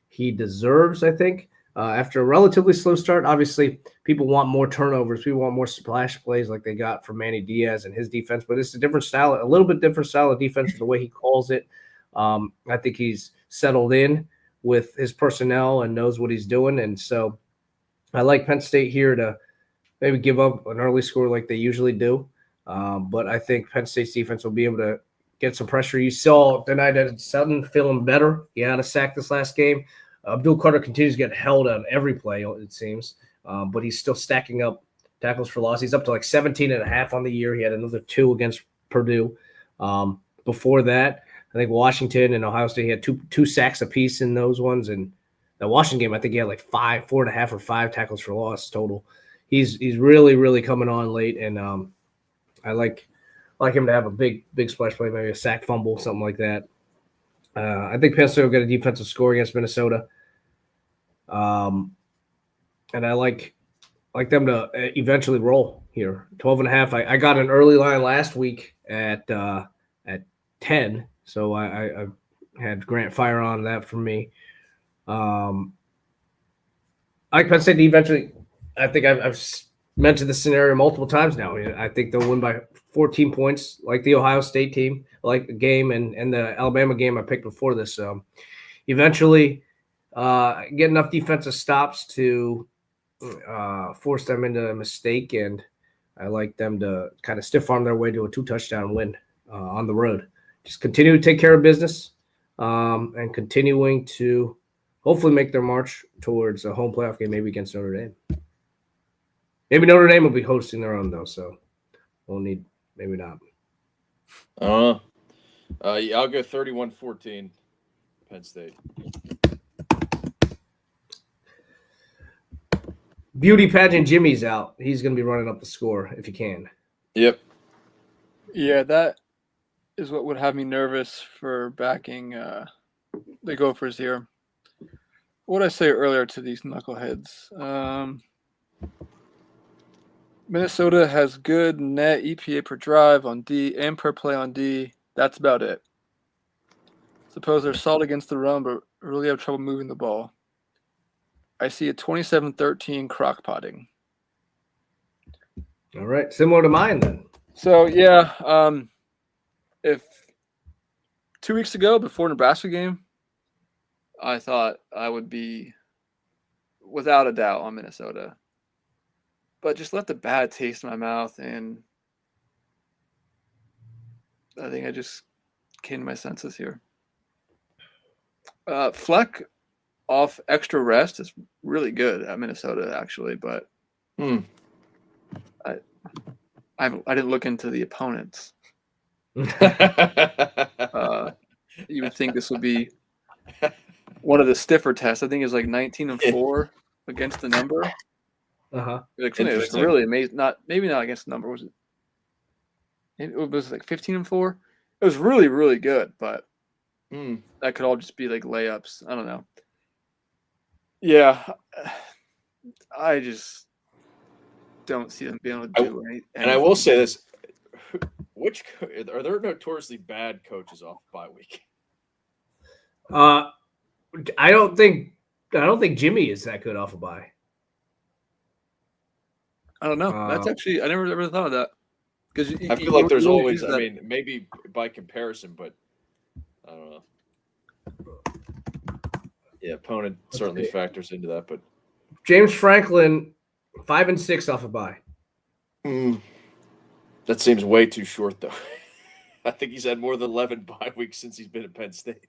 he deserves, I think. After a relatively slow start, obviously people want more turnovers. People want more splash plays like they got from Manny Diaz and his defense, but it's a different style, a little bit different style of defense, the way he calls it. I think he's settled in with his personnel and knows what he's doing. And so I like Penn State here to maybe give up an early score like they usually do. But I think Penn State's defense will be able to get some pressure. You saw tonight at Sutton feeling better. He had a sack this last game. Abdul Carter continues to get held on every play, it seems, but he's still stacking up tackles for loss. He's up to like 17.5 on the year. He had another 2 against Purdue. Before that, I think Washington and Ohio State, he had two sacks apiece in those ones. And the Washington game, I think he had like 4.5 or 5 tackles for loss total. He's really, really coming on late, and I like him to have a big splash play, maybe a sack fumble, something like that. I think Penn State will get a defensive score against Minnesota. And I like them to eventually roll here. 12.5. I got an early line last week at 10, so I had Grant Fire on that for me. I like Penn State to eventually. I think I've mentioned this scenario multiple times now. I think they'll win by 14 points, like the Ohio State team, like the game and the Alabama game I picked before this. Eventually, get enough defensive stops to force them into a mistake, and I like them to kind of stiff arm their way to a 2-touchdown win on the road. Just continue to take care of business and continuing to hopefully make their march towards a home playoff game, maybe against Notre Dame. Maybe Notre Dame will be hosting their own, though, so we'll need – maybe not. Yeah, I'll go 31-14, Penn State. Beauty pageant Jimmy's out. He's going to be running up the score if he can. Yep. Yeah, that is what would have me nervous for backing the Gophers here. What did I say earlier to these knuckleheads? Minnesota has good net EPA per drive on D and per play on D. That's about it. Suppose they're solid against the run, but really have trouble moving the ball. I see a 27-13 crock potting. All right. Similar to mine then. So, yeah, if 2 weeks ago before Nebraska game, I thought I would be without a doubt on Minnesota. But just let the bad taste in my mouth, and I think I just came to my senses here. Fleck off extra rest is really good at Minnesota, actually, but I didn't look into the opponents. You would think this would be one of the stiffer tests. I think it's like 19-4 against the number. Like, it was really amazing. Maybe not against the number. Was it? It was like 15-4. It was really, really good, but that could all just be like layups. I don't know. Yeah, I just don't see them being able to do anything. And I will say this: are there notoriously bad coaches off bye week? I don't think Jimmy is that good off a bye. I don't know. That's actually I never ever thought of that. Because I feel like there's always. I mean, maybe by comparison, but I don't know. Yeah, opponent certainly factors into that, but James Franklin, 5-6 off a bye. That seems way too short, though. I think he's had more than 11 bye weeks since he's been at Penn State.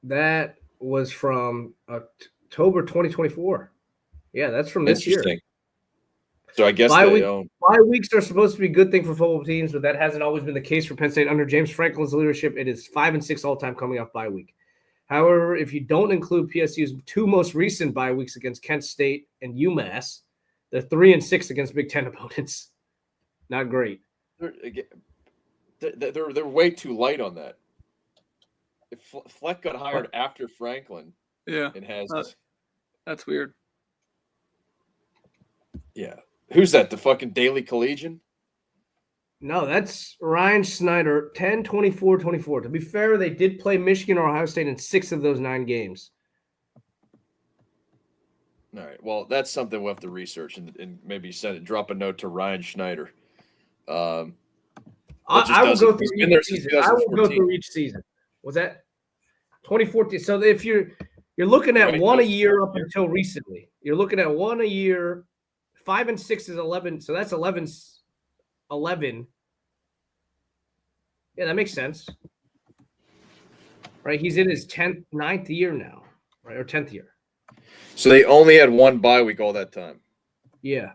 That was from October 2024. Yeah, that's from this year. So I guess bye weeks are supposed to be a good thing for football teams, but that hasn't always been the case for Penn State. Under James Franklin's leadership, it is 5-6 all time coming off bye week. However, if you don't include PSU's two most recent bye weeks against Kent State and UMass, they're 3-6 against Big Ten opponents. Not great. They're way too light on that. If Fleck got hired after Franklin, it has. That's weird. Yeah. Who's that? The fucking Daily Collegian? No, that's Ryan Snyder, 10-24-24. To be fair, they did play Michigan or Ohio State in 6 of those 9 games. All right. Well, that's something we'll have to research and maybe drop a note to Ryan Schneider. I will go through each season. I will go through each season. Was that 2014? So if you're looking at one a year up until recently, you're looking at one a year. 5-6 is 11, so that's 11. Yeah, that makes sense. Right, he's in his 9th year now, right, or 10th year. So they only had one bye week all that time. Yeah.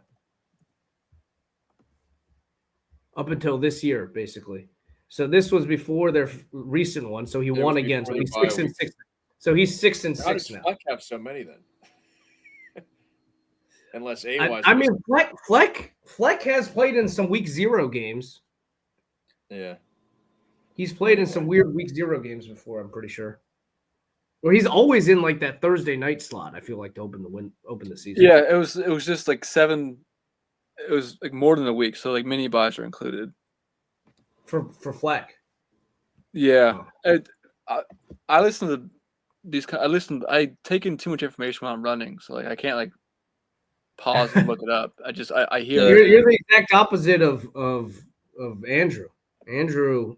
Up until this year, basically. So this was before their recent one, so he won again. So he's 6-6. So he's 6-6 How does now. Fleck have so many then? Unless I mean, Fleck has played in some week 0 games. Yeah. He's played in some weird week 0 games before, I'm pretty sure. Or he's always in like that Thursday night slot, I feel like, to open the season. Yeah, it was just like 7. It was like more than a week, so like mini buys are included. For Fleck. Yeah. I listen to these. I take in too much information while I'm running, so like I can't like pause and look it up. I hear. You're the exact opposite of Andrew. Andrew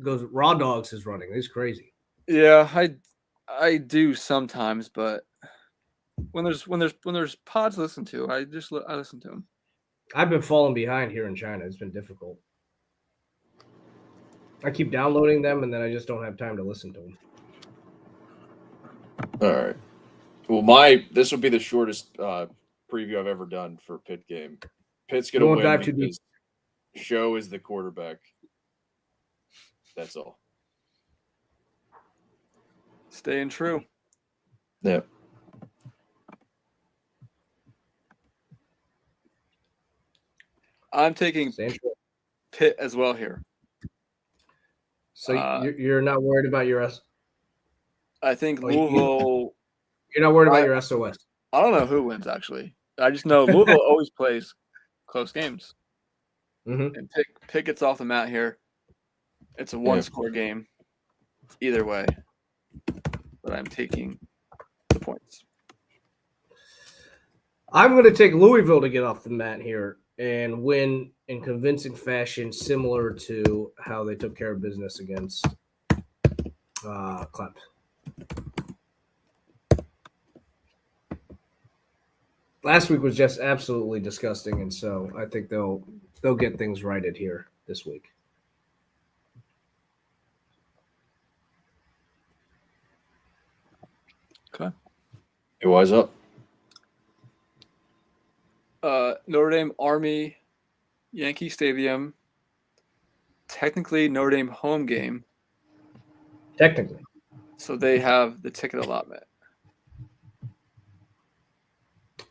goes raw dogs is running. It's crazy. Yeah, I do sometimes, but when there's pods to listen to, I listen to them. I've been falling behind here in China. It's been difficult. I keep downloading them, and then I just don't have time to listen to them. All right. Well, this will be the shortest preview I've ever done for Pitt game. Pitt's going to won't win dive too deep. because Show is the quarterback. That's all. Staying true. Yeah. I'm taking Staying true. Pitt as well here. So you're not worried about your I think Louisville. You're not worried about your SOS. I don't know who wins actually. I just know Louisville always plays close games. Mm-hmm. And Pitt gets off the mat here. It's a one-score game. Either way, but I'm taking the points. I'm going to take Louisville to get off the mat here and win in convincing fashion, similar to how they took care of business against Clemson. Last week was just absolutely disgusting, and so I think they'll get things righted here this week. Okay. Hey, wise up. Notre Dame Army, Yankee Stadium. Technically Notre Dame home game. Technically. So they have the ticket allotment.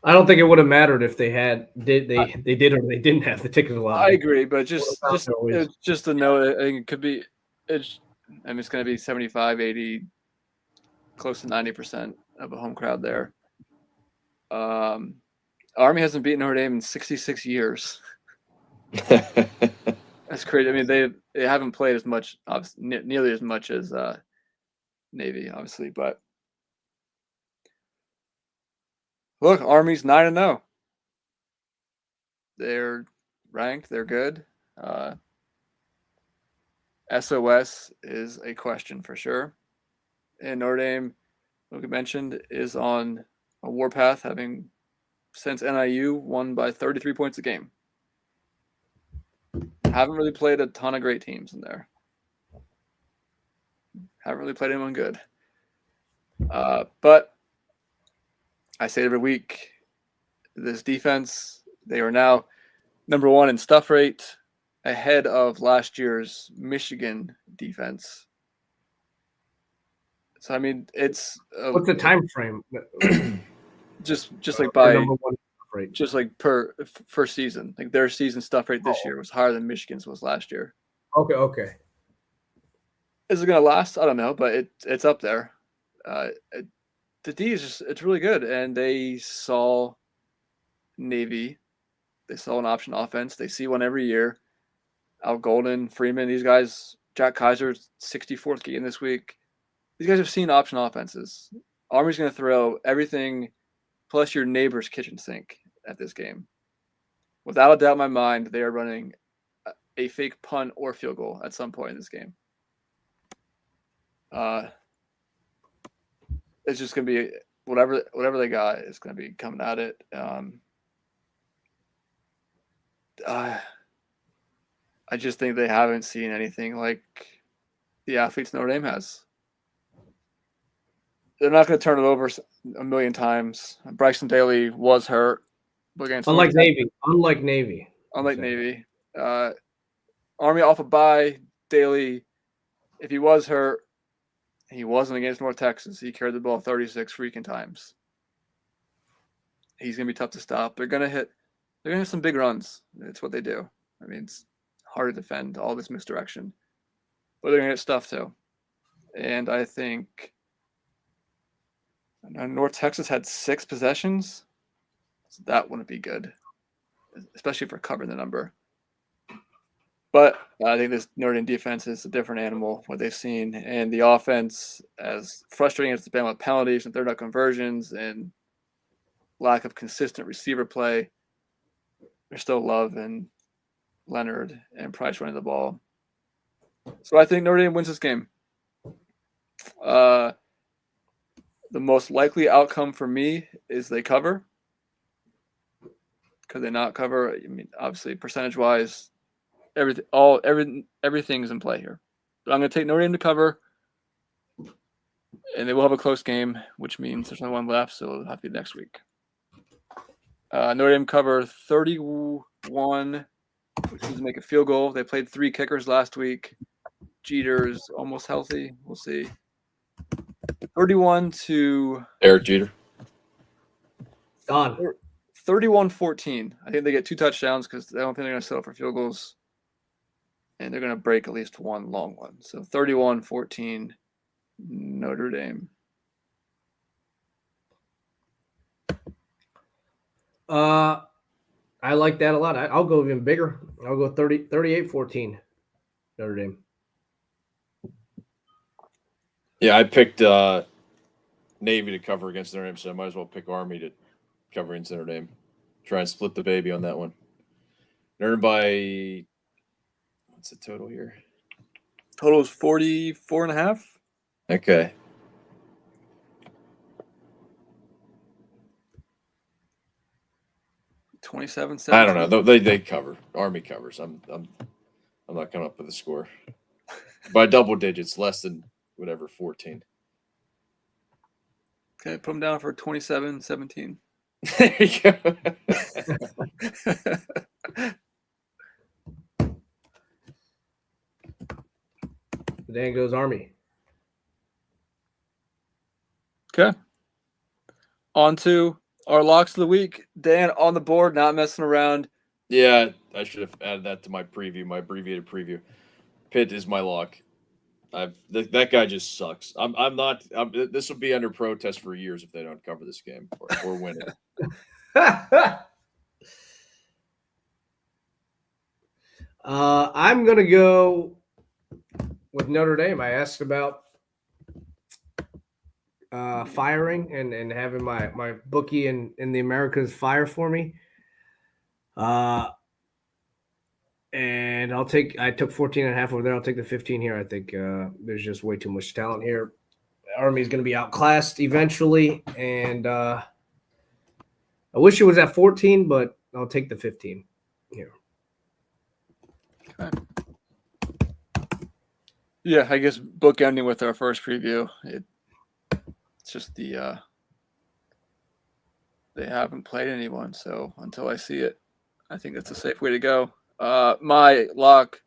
I don't think it would have mattered if they did or they didn't have the ticket allotment. I agree, but just to know, I think it could be. It's going to be 75, 80, close to 90% of a home crowd there. Army hasn't beaten Notre Dame in 66 years. That's crazy. I mean, they haven't played as much, nearly as much as Navy, obviously, but look, Army's 9-0. They're ranked. They're good. SOS is a question for sure. And Notre Dame, like we mentioned, is on a warpath, having since NIU won by 33 points a game. Haven't really played a ton of great teams in there. Haven't really played anyone good. But I say it every week, this defense, they are now number one in stuff rate, ahead of last year's Michigan defense. So I mean, it's what's the time frame? just like by number one rate. Just like per season, like their season stuff rate this year was higher than Michigan's was last year. Okay. Is it gonna last? I don't know, but it's up there. The D is it's really good, and they saw Navy. They saw an option offense. They see one every year. Al Golden, Freeman, these guys, Jack Kaiser, 64th game this week. These guys have seen option offenses. Army's going to throw everything plus your neighbor's kitchen sink at this game. Without a doubt in my mind, they are running a fake punt or field goal at some point in this game. It's just going to be whatever they got is going to be coming at it. I just think they haven't seen anything like the athletes Notre Dame has. They're not going to turn it over a million times. Bryson Daly was hurt. Unlike Navy. Army off a bye. Daly, if he was hurt, he wasn't against North Texas. He carried the ball 36 freaking times. He's going to be tough to stop. They're going to hit some big runs. It's what they do. I mean, it's hard to defend all this misdirection. But they're going to get stuff too. And I think North Texas had 6 possessions. So that wouldn't be good, especially for covering the number. But I think this Notre Dame defense is a different animal, what they've seen. And the offense, as frustrating as it's been with penalties and third down conversions and lack of consistent receiver play, there's still Love and Leonard and Price running the ball. So I think Notre Dame wins this game. The most likely outcome for me is they cover. Could they not cover? I mean, obviously, percentage-wise, everything's in play here. But I'm going to take Notre Dame to cover, and they will have a close game, which means there's only one left, so it'll have to be next week. Notre Dame cover 31, which is to make a field goal. They played 3 kickers last week. Jeter's almost healthy. We'll see. 31 to Eric Jeter. Done. 31-14. I think they get 2 touchdowns because I don't think they're going to settle for field goals. And they're going to break at least one long one. So 31-14, Notre Dame. I like that a lot. I'll go even bigger. I'll go 38-14, Notre Dame. Yeah, I picked Navy to cover against Notre Dame, so I might as well pick Army to cover against Notre Dame. Try and split the baby on that one. Notre Dame by what's the total here? Total is 44.5. Okay. $27.17. I don't know. They cover. Army covers. I'm not coming up with a score. By double digits, less than whatever, 14. Okay, put them down for 27-17. There you go. Dan goes Army. Okay. On to our locks of the week. Dan on the board, not messing around. Yeah, I should have added that to my preview, my abbreviated preview. Pitt is my lock. That guy just sucks. I'm not. This will be under protest for years if they don't cover this game or win it. I'm gonna go with Notre Dame. I asked about firing and having my bookie in the Americas fire for me. And I took 14.5 over there. I'll take the 15 here. I think there's just way too much talent here. Army's going to be outclassed eventually. And I wish it was at 14, but I'll take the 15 here. Okay. Yeah, I guess bookending with our first preview. It's just they haven't played anyone. So until I see it, I think that's a safe way to go. My lock,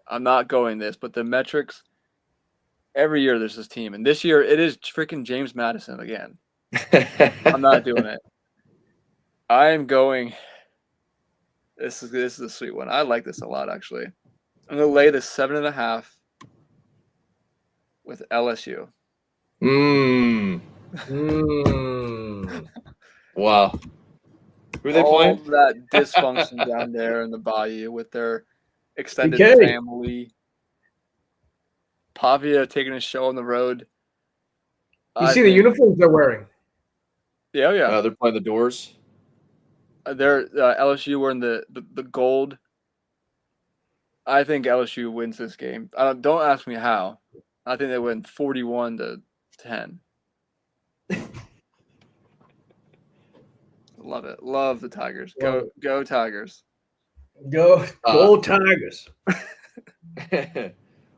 I'm not going this, but the metrics, every year there's this team. And this year it is freaking James Madison again. I'm not doing it. I am going, this is a sweet one. I like this a lot, actually. I'm going to lay the 7.5 with LSU. Wow. Who are they all playing? That dysfunction down there in the bayou with their extended BK. family. Pavia taking a show on the road. You see the uniforms they're wearing? Yeah. They're playing the Doors. They're LSU wearing the gold. I think LSU wins this game. Don't ask me how. I think they win 41-10. Love it. Love the Tigers. Go Tigers. Go Tigers.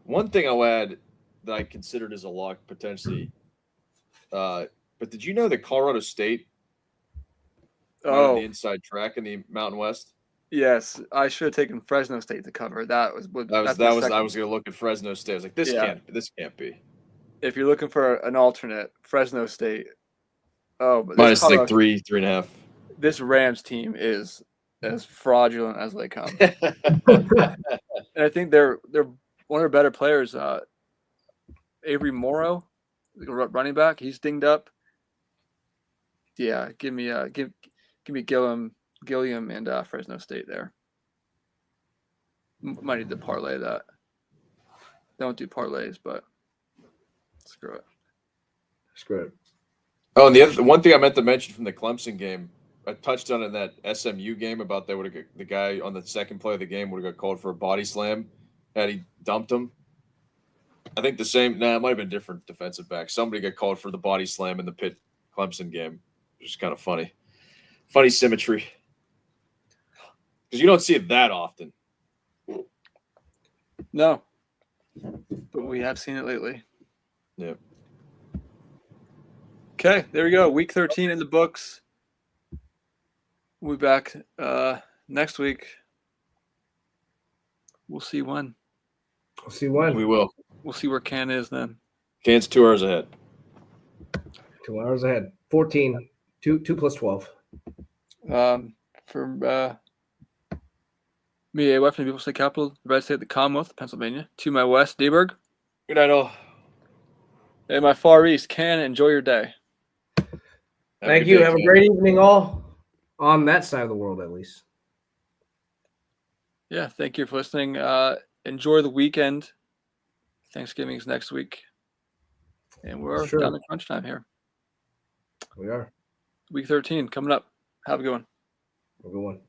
One thing I'll add that I considered as a lock potentially, but did you know that Colorado State on the inside track in the Mountain West? Yes, I should have taken Fresno State to cover. I was going to look at Fresno State. I was like, this can't be. If you're looking for an alternate, Fresno State. Oh, but minus like 3.5. This Rams team is as fraudulent as they come. And I think they're one of their better players. Avery Morrow, running back, he's dinged up. Yeah, give me Gilliam and Fresno State there. Might need to parlay that. Don't do parlays, but screw it. Screw it. Oh, and the one thing I meant to mention from the Clemson game, I touched on it in that SMU game about the guy on the second play of the game would have got called for a body slam had he dumped him. I think the same. Nah, it might have been different defensive back. Somebody got called for the body slam in the Pitt Clemson game, which is kind of funny. Funny symmetry. Because you don't see it that often. No, but we have seen it lately. Yeah. Okay, there we go. Week 13 in the books. We'll be back next week. We'll see when. We'll see when. We will. We'll see where Can is then. Can's 2 hours ahead. 2 hours ahead. 14. 2 plus 12. For me, AY from the Beautiful State Capital, the Red State, the Commonwealth, Pennsylvania. To my west, Deberg. Good night, all. And my far east, Can. Enjoy your day. Thank you. Have a great evening, all. On that side of the world, at least. Yeah, thank you for listening. Enjoy the weekend. Thanksgiving is next week. And we're Sure. down to crunch time here. We are. Week 13 coming up. Have a good one. Have a good one.